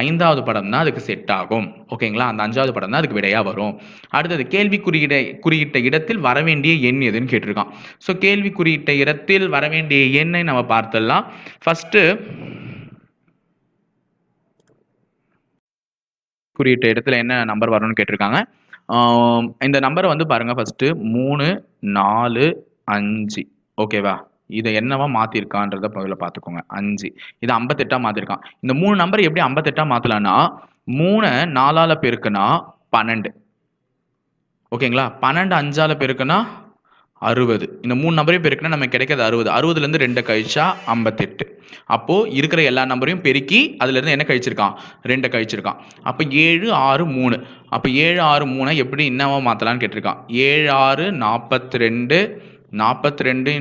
5வது படம் தான் அதுக்கு செட் ஆகும். ஓகேங்களா? அந்த 5வது படம் தான் அதுக்கு விடையாக வரும். அடுத்தது, கேள்வி குறியிட்ட இடத்தில் வர வேண்டிய எண் எதுன்னு கேட்டிருக்கான். ஸோ கேள்வி குறியிட்ட இடத்தில் வர வேண்டிய எண்ணை நம்ம பார்த்துடலாம். ஃபர்ஸ்ட் குறியிட்ட இடத்துல என்ன நம்பர் வரும்னு கேட்டிருக்காங்க. இந்த நம்பரை வந்து பாருங்க, ஃபர்ஸ்ட் 3 4 5. ஓகேவா? இதை என்னவா மாத்திருக்கான்றத முதல்ல பார்த்துக்கோங்க. 5 இதை 58 மாத்திருக்கான். இந்த 3 நம்பர் எப்படி 58 மாத்தலாம்னா 3 4ஆல பெருக்குனா 12. ஓகேங்களா? 12 5ஆல பெருக்குனா 60. இந்த 3 நம்பரையும் பெருக்கினா நமக்கு கிடைக்கிறது 60. 60லேருந்து 2 கழிச்சா 58. அப்போது இருக்கிற எல்லா நம்பரையும் பெருக்கி அதுலேருந்து என்ன கழிச்சிருக்கான், 2 கழிச்சிருக்கான். அப்போ 7 6 3. அப்போ 7 6 3 எப்படி என்னவா மாற்றலான்னு கேட்டிருக்கான். 7 6 42. 42 × 3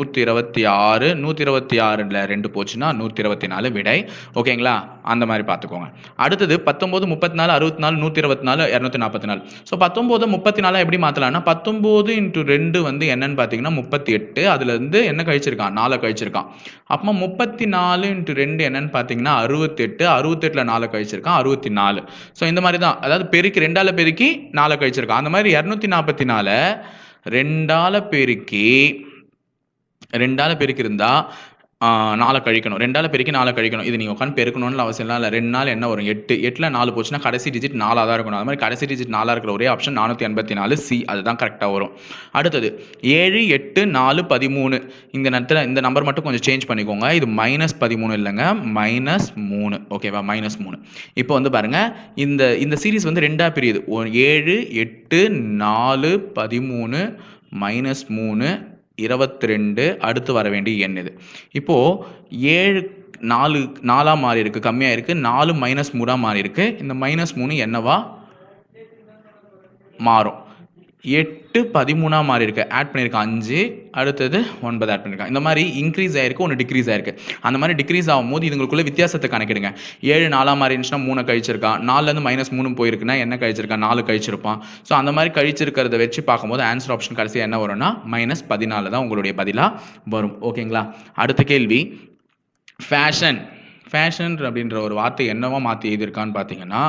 126. 126ல் 2 போச்சுன்னா 124 விடை. ஓகேங்களா, அந்த மாதிரி பார்த்துக்கோங்க. அடுத்தது 19 34 64 124 244. ஸோ 19 34 எப்படி மாற்றலாம்னா 19 × 2 வந்து என்னன்னு பார்த்தீங்கன்னா 38. அதுலேருந்து என்ன கழிச்சிருக்கான், 4 கழிச்சிருக்கான். அப்போ 34 × 2 என்னன்னு பார்த்தீங்கன்னா 68. 68ல் 4 கழிச்சிருக்கான், 64. ஸோ இந்த மாதிரி தான், அதாவது பெருக்கி 2ஆல் பெருக்கி 4 கழிச்சிருக்கான். அந்த மாதிரி 244 2ஆல் பெருக்கி இருந்தால் 4 கழிக்கணும். 2ஆல் பெருக்கி 4 கழிக்கணும். இது நீங்கள் உட்காந்து பெருக்கணும்னு அவசியம் இல்லை. 2 நாள் என்ன வரும், 8. 8ல் 4 போச்சுன்னா கடைசி டிஜிட் 4ஆக தான் இருக்கணும். அது மாதிரி கடைசி டிஜிட் 4ஆக இருக்கிற ஒரே ஆப்ஷன் 484 சி. அதுதான் கரெக்டாக வரும். அடுத்தது 7 8 4 13. இந்த நேரத்தில் இந்த நம்பர் மட்டும் கொஞ்சம் சேஞ்ச் பண்ணிக்கோங்க. இது -13 இல்லைங்க, -3. ஓகேவா, -3. இப்போ வந்து பாருங்கள், இந்த சீரீஸ் வந்து 2ஆக பிரியுது. 7 8 4 13 -3 22. அடுத்து வர வேண்டிய எண் இது. இப்போது 7 4 மாறி இருக்குது, கம்மியாக இருக்குது. 4 -3 மாறி இருக்குது. இந்த -3 என்னவா மாறும். 8 13 மாறி இருக்கு, ஆட் பண்ணியிருக்கான் 5. அடுத்தது 9 ஆட் பண்ணியிருக்கான். இந்த மாதிரி இன்க்ரீஸ் ஆயிருக்கு, ஒன்று டிக்ரீஸ் ஆயிருக்கு. அந்த மாதிரி டிக்ரீஸ் ஆகும்போது இதுங்களுக்குள்ள வித்தியாசத்தை கணக்கிடுங்க. 7 4 மாறி இருந்துச்சுன்னா 3 கழிச்சிருக்கான். 4லேருந்து -3 போயிருக்குன்னா என்ன கழிச்சிருக்கான், 4 கழிச்சிருப்பான். ஸோ அந்த மாதிரி கழிச்சிருக்கிறத வச்சு பார்க்கும்போது ஆன்சர் ஆப்ஷன் கடைசியாக என்ன வரும்னா -14 தான் உங்களுடைய பதிலாக வரும். ஓகேங்களா. அடுத்த கேள்வி, ஃபேஷன். ஃபேஷன் அப்படின்ற ஒரு வார்த்தை என்னவா மாற்றி எழுதியிருக்கான்னு பார்த்தீங்கன்னா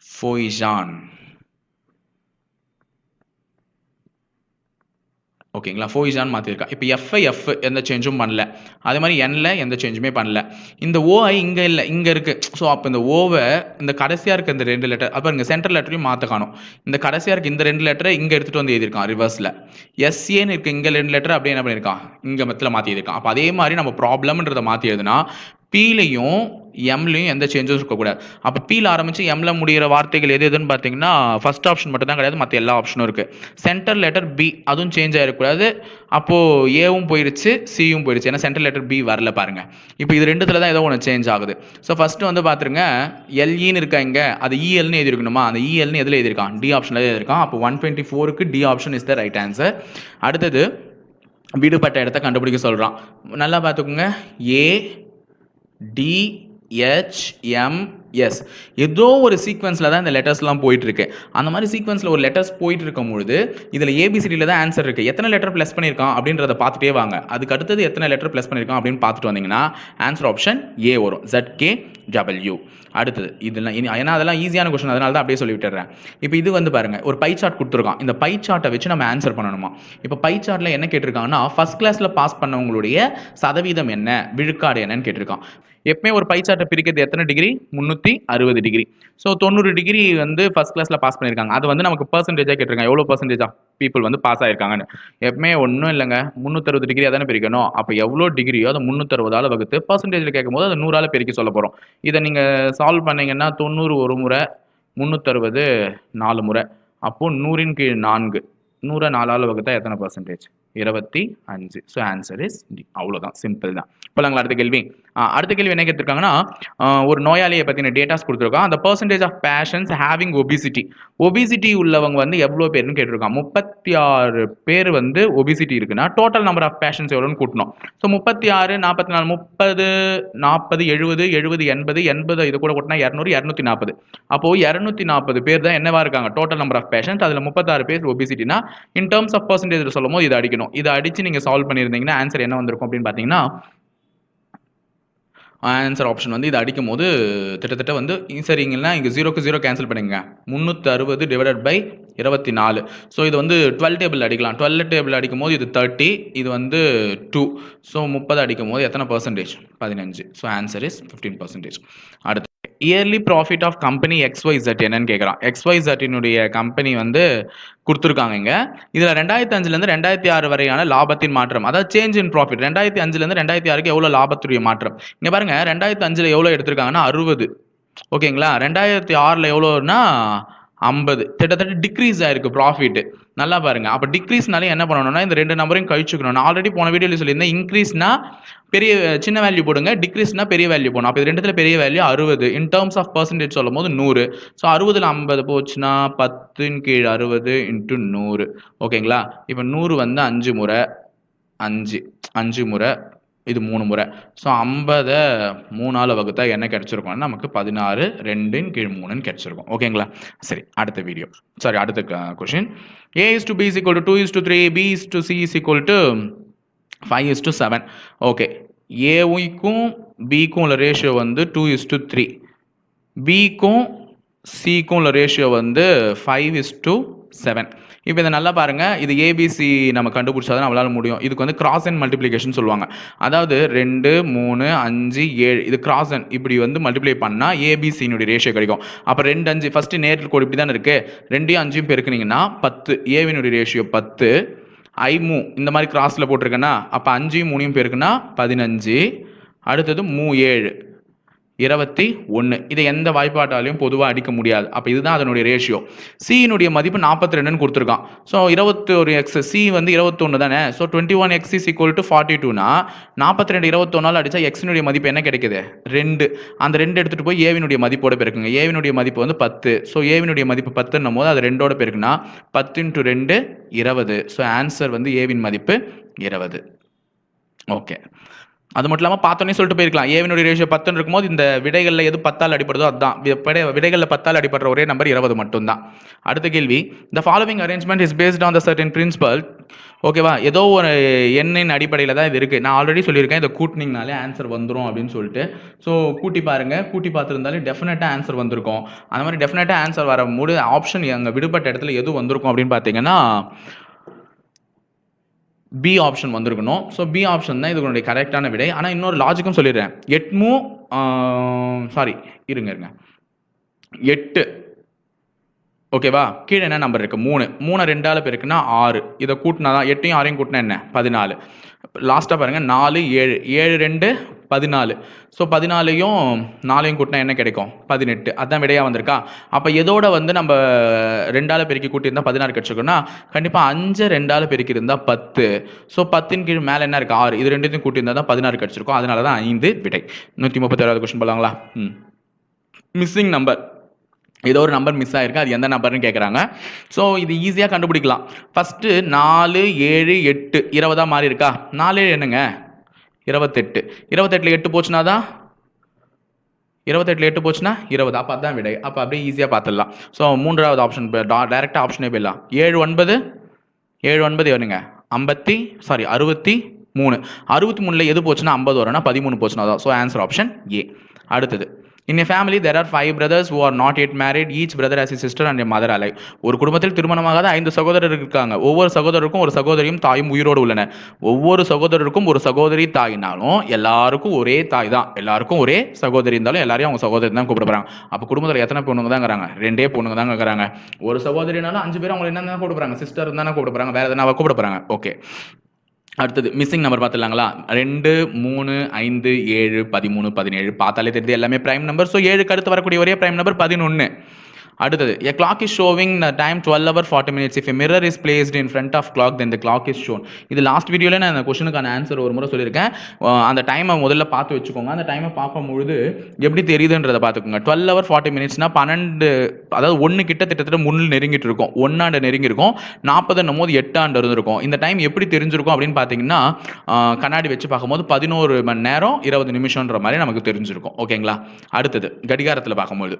ஃபோய்ஜான். ஓகேங்களா, ஃபோய்ஜான் மாற்றிருக்கா. இப்போ எஃப் எந்த சேஞ்சும் பண்ணல, அதே மாதிரி என்ல எந்த சேஞ்சுமே பண்ணல. இந்த ஓஐ இங்கே இல்லை, இங்கே இருக்குது. ஸோ அப்போ இந்த ஓவை இந்த கடைசியாக இருக்க இந்த 2 லெட்டர், அப்போ இங்கே சென்டர் லெட்டரையும் மாற்ற காணும். இந்த கடைசியாக இருக்க இந்த 2 லெட்டரை இங்கே எடுத்துகிட்டு வந்து எழுதியிருக்கான் ரிவர்ஸில். எஸ்ஏன்னு இருக்குது, இங்கே 2 லெட்டர் அப்படியே என்ன பண்ணியிருக்கான், இங்கே மத்தியில் மாற்றி எழுதியிருக்கான். அப்போ அதே மாதிரி நம்ம ப்ராப்ளம்ன்றதை மாற்றி எழுதுனா பீலையும் எம்லையும் எந்த சேஞ்சும் இருக்கக்கூடாது. அப்போ பீல ஆரம்பித்து எம்ல முடிகிற வார்த்தைகள் எதுன்னு பார்த்தீங்கன்னா ஃபர்ஸ்ட் ஆப்ஷன் மட்டும் தான் கிடையாது, மற்ற எல்லா ஆப்ஷனும் இருக்குது. சென்டர் லெட்டர் பி, அதுவும் சேஞ்ச் ஆகிடக்கூடாது. அப்போது ஏவும் போயிடுச்சு, சியும் போயிடுச்சு. ஏன்னா சென்டர் லெட்டர் பி வரல பாருங்கள். இப்போ இது ரெண்டுத்தில் தான் ஏதோ ஒன்று சேஞ்ச் ஆகுது. ஸோ ஃபஸ்ட்டு வந்து பார்த்துருங்க, எல்இன்னு இருக்கா இங்கே, அது இஎல்னு எழுதிருக்கணுமா, அந்த இஎல்னு எதில் எழுதியிருக்கான், டி ஆப்ஷனில் எழுதியிருக்கான். அப்போ 124க்கு D option is the right answer. அடுத்தது விடுபட்ட இடத்த கண்டுபிடிக்க சொல்கிறான். நல்லா பார்த்துக்கோங்க, ADHMS ஏதோ ஒரு சீக்வன்ஸில் தான் இந்த லெட்டர்ஸ்லாம் போயிட்டுருக்கு. அந்த மாதிரி சீக்வன்ஸில் ஒரு லெட்டர்ஸ் போயிட்டு இருக்கும்பொழுது இதில் ஏபிசிடியில் தான் ஆன்சர் இருக்குது. எத்தனை லெட்டர் ப்ளஸ் பண்ணியிருக்கான் அப்படின்றத பார்த்துட்டே வாங்க. அதுக்கு அடுத்தது எத்தனை லெட்டர் ப்ளஸ் பண்ணியிருக்கான் அப்படின்னு பார்த்துட்டு வந்தீங்கன்னா ஆன்சர் ஆப்ஷன் ஏ வரும், ZKW. அடுத்தது இதெல்லாம் ஏன்னா அதெல்லாம் ஈஸியான கொஸ்டின், அதனால தான் அப்படியே சொல்லி விட்டுறேன். இப்போ இது வந்து பாருங்கள், ஒரு பை சார்ட் கொடுத்துருக்கான். இந்த பை சார்ட்டை வச்சு நம்ம ஆன்சர் பண்ணணுமா. இப்போ பை சார்ட்டில் என்ன கேட்டிருக்காங்கன்னா ஃபர்ஸ்ட் கிளாஸில் பாஸ் பண்ணவங்களுடைய சதவீதம் என்ன, விழுக்காடு என்னன்னு கேட்டிருக்கான். எப்பவுமே ஒரு பை சார்ட்டை பிரிக்கிறது எத்தனை டிகிரி, 360 டிகிரி. ஸோ 90 டிகிரி வந்து ஃபர்ஸ்ட் கிளாஸில் பாஸ் பண்ணியிருக்காங்க. அது வந்து நமக்கு பர்சன்டேஜாக கேட்டிருக்காங்க, எவ்வளோ பர்சன்டேஜ் ஆஃப் பீப்புள் வந்து பாஸ் ஆகிருக்காங்கன்னு. எப்பவுமே ஒன்றும் இல்லைங்க, 360 டிகிரி தானே பிரிக்கணும். அப்போ எவ்வளோ டிகிரியோ அதை 360ஆல் வகுத்து பர்சன்டேஜில் கேட்கும்போது அதை 100ஆல் பெருக்கி சொல்ல போகிறோம். இதை நீங்கள் சால்வ் பண்ணீங்கன்னா 90 ஒரு முறை, 360 4 முறை. அப்போது 100ன் கீழ் 4, 100 4ஆல் வகுத்தா எத்தனை percentage, 25. So answer is D. அவ்வளோதான், சிம்பிள் தான். இப்போலாங்களா அடுத்த கேள்வி. அடுத்த கேள்வி என்ன கேட்டிருக்காங்கன்னா ஒரு நோயாளியை பற்றின டேட்டாஸ் கொடுத்துருக்கான். அந்த percentage of patients having obesity உள்ளவங்க வந்து எவ்வளோ பேர்னு கேட்டிருக்கான். 36 பேர் வந்து ஒபிசிட்டி இருக்குன்னா டோட்டல் நம்பர் ஆஃப் பேஷன்ஸ் எவ்வளோன்னு கூட்டணும். ஸோ 36 44 30 40 70 70 80 80 இது கூட கூட்டினா 200 240. அப்போது 240 பேர் தான் என்னவா இருக்காங்க டோட்டல் நம்பர் ஆஃப் பேஷன்ஸ். அதில் 36 பேர் ஒபிசிட்டினா இன் டர்ம்ஸ் ஆஃப் பர்சன்டேஜ் சொல்லும் போது இதை அடிக்கணும். இதை அடித்து நீங்கள் சால்வ் பண்ணியிருந்தீங்கன்னா ஆன்சர் என்ன வந்திருக்கும் அப்படின்னு பார்த்தீங்கன்னா ஆன்சர் ஆப்ஷன் வந்து இதை அடிக்கும் போது கிட்டத்தட்ட வந்து சரிங்களா, இங்கே 0க்கு 0 கேன்சல் பண்ணிங்க, 360 டிவைடட் பை 24. ஸோ இது வந்து 12 டேபிள் அடிக்கலாம். 12 டேபிள் அடிக்கும் போது இது 30, இது வந்து 2. ஸோ 30 அடிக்கும் போது எத்தனை பர்சன்டேஜ், 15. So answer is 15%. அடுத்து yearly profit of company XYZ என்னன்னு கேட்குறான். XYZ-னுடைய கம்பெனி வந்து கொடுத்துருக்காங்க இங்கே. இதில் 2005லேருந்து 2006 வரையான லாபத்தின் மாற்றம், அதாவது சேஞ்ச் இன் ப்ராஃபிட். 2005லேருந்து 2006க்கு எவ்வளோ லாபத்துடைய மாற்றம். இங்கே பாருங்கள், 2005ல் எவ்வளோ எடுத்திருக்காங்கன்னா 60. ஓகேங்களா, 2006ல் எவ்வளோன்னா 50 கிட்டத்தட்ட டிக்ரீஸ் ஆயிருக்கு ப்ராஃபிட். நல்லா பாருங்க. அப்போ டிக்ரீஸ்னாலே என்ன பண்ணணும்னா இந்த ரெண்டு நம்பரையும் கழிச்சுக்கணும். நான் ஆல்ரெடி போன வீடியோவில் சொல்லியிருந்தேன், இன்க்ரீஸ்னா பெரிய சின்ன வேல்யூ போடுங்க, டிக்ரீஸ்னா பெரிய வேல்யூ போடணும். அப்போ இது ரெண்டுத்துல பெரிய value 60. In terms of percentage சொல்லும் போது 100. ஸோ 60ல் 50 போச்சுன்னா 10/60 × 100. ஓகேங்களா? இப்போ 100 வந்து 5 முறை 5 முறை, இது 3 முறை. ஸோ 50 3ஆல் வகுத்தா என்ன கிடைச்சிருக்கும்? நமக்கு 16 2/3 கிடைச்சிருக்கும். ஓகேங்களா? சரி, அடுத்த வீடியோ, சாரி அடுத்த கொஸ்டின். A/B = 2:3, B/C = 5:7. ஓகே, ஏக்கும் பிக்கும் உள்ள ரேஷியோ வந்து 2:3, பிக்கும் சிக்கும் உள்ள ரேஷியோ வந்து 5:7. இப்போ இதை நல்லா பாருங்க, இது ஏபிசி நம்ம கண்டுபிடிச்சாதான் நம்மளால முடியும். இதுக்கு வந்து கிராஸ் அண்ட் மல்டிப்ளிகேஷன் சொல்லுவாங்க. அதாவது 2 3 5 7 இது கிராஸ் அண்ட் இப்படி வந்து மல்டிப்ளை பண்ணா ஏபிசியினுடைய ரேஷியோ கிடைக்கும். அப்போ 2 5 ஃபர்ஸ்ட் நேரில் கோடு இப்படி தானே இருக்கு, 2யும் 5யும் பெருக்குனீங்கன்னா 10. ஏவினுடைய ரேஷியோ 10. ஐமு இந்த மாதிரி கிராஸ்ல போட்டிருக்கேன்னா அப்போ 5யும் 3யும் பெருக்குன்னா 15. அடுத்தது 7 21. இதை எந்த வாய்ப்பாட்டாலையும் பொதுவாக அடிக்க முடியாது. அப்போ இதுதான் அதனுடைய ரேஷியோ. சியினுடைய மதிப்பு 42ன்னு கொடுத்துருக்கான். ஸோ 21x, சி வந்து 21 தானே. ஸோ 21x = 42னா 42 21ஆல் அடித்தா எக்ஸினுடைய மதிப்பு என்ன கிடைக்குது? 2. அந்த 2 எடுத்துகிட்டு போய் ஏவினுடைய மதிப்போட பெருக்குங்க. ஏவினுடைய மதிப்பு வந்து 10. ஸோ ஏவினுடைய மதிப்பு 10ன்னும் போது அது 2ஓட பெருக்குனா 10 × 2 20. ஸோ ஆன்சர் வந்து ஏவின் மதிப்பு 20. ஓகே, அது மட்டும் இல்லாமல் பார்த்தோன்னே சொல்லிட்டு போயிருக்கலாம். ஏவினுடைய ரேஷியோ 10 இருக்கும்போது இந்த விடைகளில் எது 10ஆல் அடிப்படுதோ அதுதான். விடைகளில் 10ஆல் அடிப்படுற ஒரே நம்பர் 20 மட்டும்தான். அடுத்த கேள்வி, the following arrangement is based on the certain principle. ஓகேவா? ஏதோ ஒரு எண்ணின் அடிப்படையில் தான் இது இருக்குது. நான் ஆல்ரெடி சொல்லியிருக்கேன், இதை கூட்டினீங்கனாலே ஆன்சர் வந்துடும் அப்படின்னு சொல்லிட்டு. ஸோ கூட்டி பாருங்கள், கூட்டி பார்த்துருந்தாலே டெஃபினட்டாக ஆன்சர் வந்திருக்கும். அந்த மாதிரி டெஃபினட்டாக ஆன்சர் வரும்போது ஆப்ஷன் அங்கே விடுபட்ட இடத்துல எது வந்திருக்கும் அப்படின்னு பார்த்தீங்கன்னா பி ஆப்ஷன் வந்திருக்கணும். ஸோ பி ஆப்ஷன் தான் இதனுடைய கரெக்டான விடை. ஆனால் இன்னொரு லாஜிக்கும் சொல்லிடுறேன். 8. ஓகேவா? கீழே என்ன நம்பர் இருக்குது? 3. 3 2ஆல் பெருக்குன்னா 6. இதை கூட்டினா தான் 8யும் 6யும் கூட்டினா என்ன? 14. லாஸ்ட்டாக பாருங்கள், 4 7 7 2 14. ஸோ 14யும் 4யும் கூட்டினா என்ன கிடைக்கும்? 18. அதுதான் விடையாக வந்திருக்கா? அப்போ எதோட வந்து நம்ம 2ஆல் பெருக்கி கூட்டியிருந்தால் 16 கிடைச்சிருக்கோம்னா கண்டிப்பாக 5 2ஆல் பெருக்கி இருந்தால் 10. ஸோ 10ன் கீழ் மேலே என்ன இருக்குது? 6. இது ரெண்டுத்தையும் கூட்டியிருந்தால் தான் 16 கிடைச்சிருக்கும். அதனால தான் 5 விடை. 136வது கொஸ்டின் போகலாங்களா? மிஸ்ஸிங் நம்பர், ஏதோ ஒரு நம்பர் மிஸ் ஆயிருக்கு, அது எந்த நம்பர்னு கேட்குறாங்க. ஸோ இது ஈஸியாக கண்டுபிடிக்கலாம். ஃபஸ்ட்டு 4 7 8 20 மாறி இருக்கா? 4 என்னங்க? 28. 28ல் 8 போச்சுன்னா தான் 28ல் 8 போச்சுன்னா 20. அப்போ அதுதான் விடை. அப்போ அப்படியே ஈஸியாக பார்த்துடலாம். ஸோ 3வது ஆப்ஷன் டைரெக்டாக ஆப்ஷனே போயிடலாம். 7 9 எவனுங்க? 63. 63ல் எது போச்சுன்னா 50 வரும்னா 13 போச்சுன்னா தான். So answer option A. அடுத்தது, in a family there are 5 brothers who are not yet married. Each brother has a sister and a mother alive. ஒரு குடும்பத்தில் திருமணமாகாத 5 சகோதரர்கள் இருக்காங்க. ஒவ்வொரு சகோதரருக்கும் ஒரு சகோதரியும் தாயும் உயிரோடு உள்ளனர். ஒவ்வொரு சகோதரருக்கும் ஒரு சகோதரி தாயினாலும் எல்லாருக்கும் ஒரே தாய் தான். எல்லாருக்கும் ஒரே சகோதரி இருந்தாலும் எல்லாரையும் அவங்க சகோதரி தான் கூப்பிடுறாங்க. அப்போ குடும்பத்தில் எத்தனை பொண்ணுங்க தான் இருக்கிறாங்க? 2 பொண்ணுங்க தான் இருக்கிறாங்க. ஒரு சகோதரினாலும் 5 பேரும் அவங்க என்ன கூப்பிடுறாங்க? சிஸ்டர் தானே கூப்பிடுறாங்க, வேற எதனா கூப்பிடுறாங்க. ஓகே, அடுத்தது மிஸ்ஸிங் நம்பர் பார்த்துலாங்களா? 2 3 5 7 13 17 பார்த்தாலே தெரியுது எல்லாமே பிரைம் நம்பர். ஸோ 7க்கு அடுத்து வரக்கூடிய ஒரே பிரைம் நம்பர் 11. அடுத்தது, a clock is showing the time 12:40. If a mirror is placed in front of clock, then the clock is shown. இது லாஸ்ட் வீடியோவில் நான் அந்த கொஸ்டினுக்கான ஆன்சர் ஒரு முறை சொல்லியிருக்கேன். அந்த டைமை முதல்ல பார்த்து வச்சுக்கோங்க. அந்த டைமை பார்க்கும்பொழுது எப்படி தெரியுதுன்றதை பார்த்துக்கோங்க. 12:40 12, அதாவது 1 கிட்டத்தட்ட 3 நெருங்கிட்டு இருக்கும். 1 ஆண்டு நெருங்கி இருக்கும். 40 போது 8 ஆண்டு இருந்திருக்கும். இந்த டைம் எப்படி தெரிஞ்சிருக்கும் அப்படின்னு பார்த்தீங்கன்னா கண்ணாடி வச்சு பார்க்கும்போது 11 மணி நேரம் 20 நிமிஷம்ன்ற மாதிரி நமக்கு தெரிஞ்சிருக்கும். ஓகேங்களா? அடுத்தது, கடிகாரத்தில் பார்க்கும்போது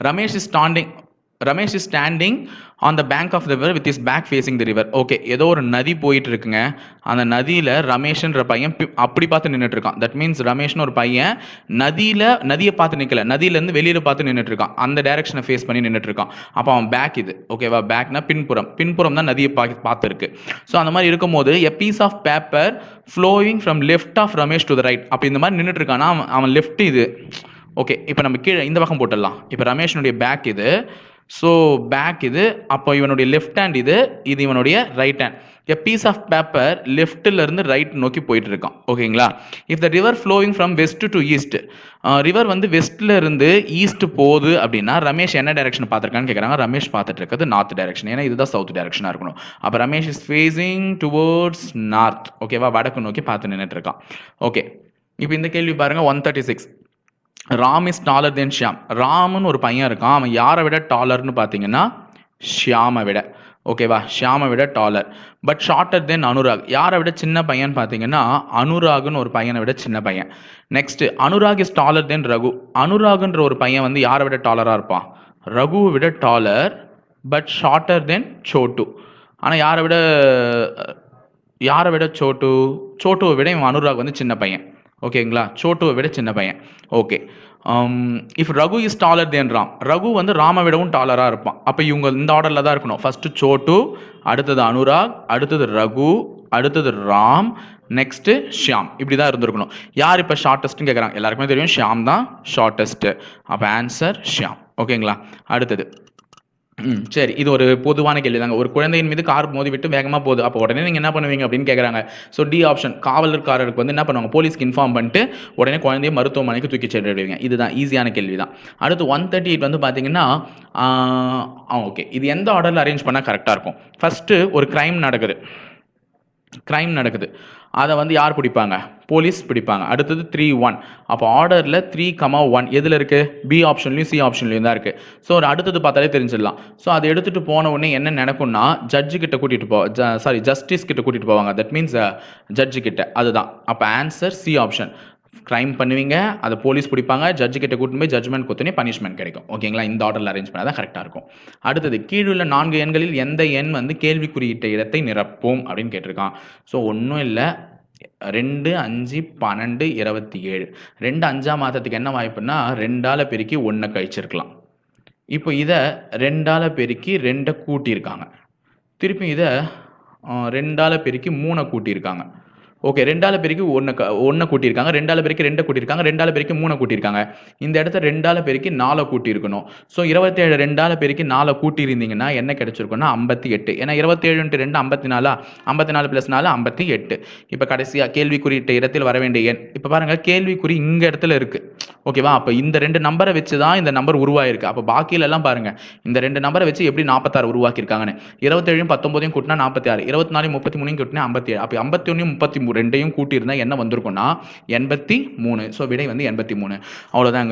Ramesh is standing on the bank of the river with his back facing the river. Okay, ஏதோ ஒரு நதி போயிட்டு இருக்குங்க. அந்த நதியில் ரமேஷ்ன்ற பையன் அப்படி பார்த்து நின்றுட்டு இருக்கான். தட் மீன்ஸ் ரமேஷ்னு ஒரு பையன் நதியை பார்த்து நிற்கல, நதியிலேருந்து வெளியில் பார்த்து நின்றுட்டு இருக்கான். அந்த டைரக்ஷனை ஃபேஸ் பண்ணி நின்றுட்டு இருக்கான். அப்போ அவன் பேக் இது. ஓகேவா? பேக்னா பின்புறம் தான் நதியை பார்த்துருக்கு. ஸோ அந்த மாதிரி இருக்கும்போது a piece of paper flowing from left of Ramesh to the right. அப்போ இந்த மாதிரி நின்றுட்டு இருக்கான்னா அவன் லெஃப்ட் இது. ஓகே, இப்போ நம்ம கீழே இந்த பக்கம் போட்டுடலாம். இப்போ ரமேஷனுடைய பேக் இது. ஸோ பேக் இது, அப்போ இவனுடைய லெஃப்ட் ஹேண்ட் இது, இது இவனுடைய right hand. A piece of paper லெஃப்ட்ல இருந்து ரைட் நோக்கி போயிட்டு இருக்கான். ஓகேங்களா? If the river flowing from west to east, river வந்து வெஸ்ட்ல இருந்து ஈஸ்ட் போகுது அப்படின்னா ரமேஷ் என்ன டைரக்ஷன் பார்த்துருக்கான்னு கேட்குறாங்க. ரமேஷ் பார்த்துட்டு இருக்கிறது நார்த் டைரக்ஷன், ஏன்னா இதுதான் சவுத் டைரக்ஷனாக இருக்கணும். அப்போ Ramesh is facing towards north. ஓகேவா? வடக்கு நோக்கி பார்த்து நின்றுட்டு இருக்கான். ஓகே, இப்போ இந்த கேள்வி பாருங்க. 136. ராம் இஸ் டாலர் தென் ஷியாம். ராம்னு ஒரு பையன் இருக்கான், அவன் யாரை விட டாலர்னு பார்த்தீங்கன்னா ஷியாமை விட. ஓகேவா? ஷியாமை விட டாலர். பட் ஷார்ட்டர் தென் அனுராக். யாரை விட சின்ன பையன் பார்த்தீங்கன்னா அனுராக்னு ஒரு பையனை விட சின்ன பையன். நெக்ஸ்ட், அனுராக் இஸ் டாலர் தென் ரகு. அனுராக்ன்ற ஒரு பையன் வந்து யாரை விட டாலராக இருப்பான்? ரகுவை விட டாலர், பட் ஷார்ட்டர் தென் சோட்டு. ஆனால் யாரை விட சோட்டுவை விட இவன் அனுராக் வந்து சின்ன பையன். ஓகேங்களா? சோட்டுவை விட சின்ன பையன். Okay, if Raghu is taller தேன் ராம். ரகு வந்து ராமை விடவும் டாலராக இருப்பான். அப்போ இவங்க இந்த ஆர்டரில் தான் இருக்கணும். ஃபஸ்ட்டு சோட்டு, அடுத்தது அனுராக், அடுத்தது ரகு, அடுத்தது ராம், நெக்ஸ்ட்டு ஷியாம். இப்படி தான் இருந்திருக்கணும். யார் இப்போ ஷார்ட்டஸ்ட்னு கேட்குறாங்க. எல்லாருக்குமே தெரியும் ஷியாம் தான் ஷார்ட்டஸ்ட்டு. அப்போ ஆன்சர் ஷியாம். ஓகேங்களா? அடுத்தது சரி, இது ஒரு பொதுவான கேள்வி தாங்க. ஒரு குழந்தையின் மீது கார் மோதி விட்டு வேகமாக போகுது. அப்போ உடனே நீங்கள் என்ன பண்ணுவீங்க அப்படின்னு கேட்குறாங்க. ஸோ டி ஆப்ஷன், காவலர்காரருக்கு வந்து என்ன பண்ணுவாங்க? போலீஸ்க்கு இன்ஃபார்ம் பண்ணிட்டு உடனே குழந்தைய மருத்துவமனைக்கு தூக்கி சென்றுடுவீங்க. இதுதான் ஈஸியான கேள்வி தான். அடுத்து 138 வந்து பார்த்தீங்கன்னா ஓகே, இது எந்த ஆர்டரில் அரேஞ்ச் பண்ணால் கரெக்டாக இருக்கும்? ஃபஸ்ட்டு ஒரு க்ரைம் நடக்குது. அதை வந்து யார் பிடிப்பாங்க? போலீஸ் பிடிப்பாங்க. அடுத்தது 3-1. அப்போ ஆர்டரில் 3,1 எதில் இருக்குது? பி ஆப்ஷன்லையும் சி ஆப்ஷன்லையும் தான் இருக்குது. ஸோ ஒரு அடுத்தது பார்த்தாலே தெரிஞ்சிடலாம். ஸோ அதை எடுத்துகிட்டு போன உடனே என்ன நடக்கும்னா ஜஸ்டிஸ் கிட்ட கூட்டிகிட்டு போவாங்க. தட் மீன்ஸ் ஜட்ஜு கிட்ட. அதுதான். அப்போ ஆன்சர் சி ஆப்ஷன். க்ரைம் பண்ணுவீங்க, அதை போலீஸ் பிடிப்பாங்க, ஜட்ஜு கிட்ட கூட்டிட்டு போய் ஜட்ஜ்மெண்ட் கொடுத்தோன்னே பனிஷ்மெண்ட் கிடைக்கும். ஓகேங்களா? இந்த ஆர்டரில் அரேஞ்ச் பண்ணால் தான் கரெக்டாக இருக்கும். அடுத்தது, கீழுள்ள 4 எண்களில் எந்த எண் வந்து கேள்விக்குறியிட்ட இடத்தை நிரப்பும் அப்படின்னு கேட்டிருக்கான். ஸோ ஒன்றும் இல்லை, 2, 5, 12, 27. 2 5 மாதத்துக்கு என்ன வாய்ப்புன்னா 2ஆல் பெருக்கி 1 கழிச்சிருக்கலாம். இப்போ இதை 2ஆல் பெருக்கி 2 கூட்டியிருக்காங்க. திருப்பி இதை 2ஆல் பெருக்கி 3 கூட்டியிருக்காங்க. ஓகே, 2ஆல் பெருக்கி 1 கூட்டியிருக்காங்க, 2ஆல் பெருக்கி 2 கூட்டியிருக்காங்க, 2ஆல் பெருக்கி 3 கூட்டியிருக்காங்க. இந்த இடத்த 2ஆல் பெருக்கி 4 கூட்டியிருக்கணும். ஸோ 27 2ஆல் பெருக்கி 4 கூட்டியிருந்தீங்கன்னா என்ன கிடைச்சிருக்குன்னா 58. ஏன்னா 27 × 2 54, 54 + 4 58. இப்போ கடைசியாக கேள்விக்குறியிட்ட இடத்தில் வர வேண்டிய எண். இப்போ பாருங்கள், கேள்விக்குறி இங்கே இடத்துல இருக்குது. ஓகேவா? அப்போ இந்த 2 நம்பரை வச்சு தான் இந்த நம்பர் உருவாயிருக்கு. அப்போ பாக்கியிலெல்லாம் பாருங்கள், இந்த 2 நம்பரை வச்சு எப்படி 46 உருவாக்கியிருக்காங்கன்னு. 27 19 கூட்டினா 46, 24 33 கூட்டினா 57. அப்போ 51 33 ரெண்டையும் கூட்டியிருந்தால் என்ன வந்திருக்கும்னா 83. ஸோ விடை வந்து 83. அவ்வளோதாங்க.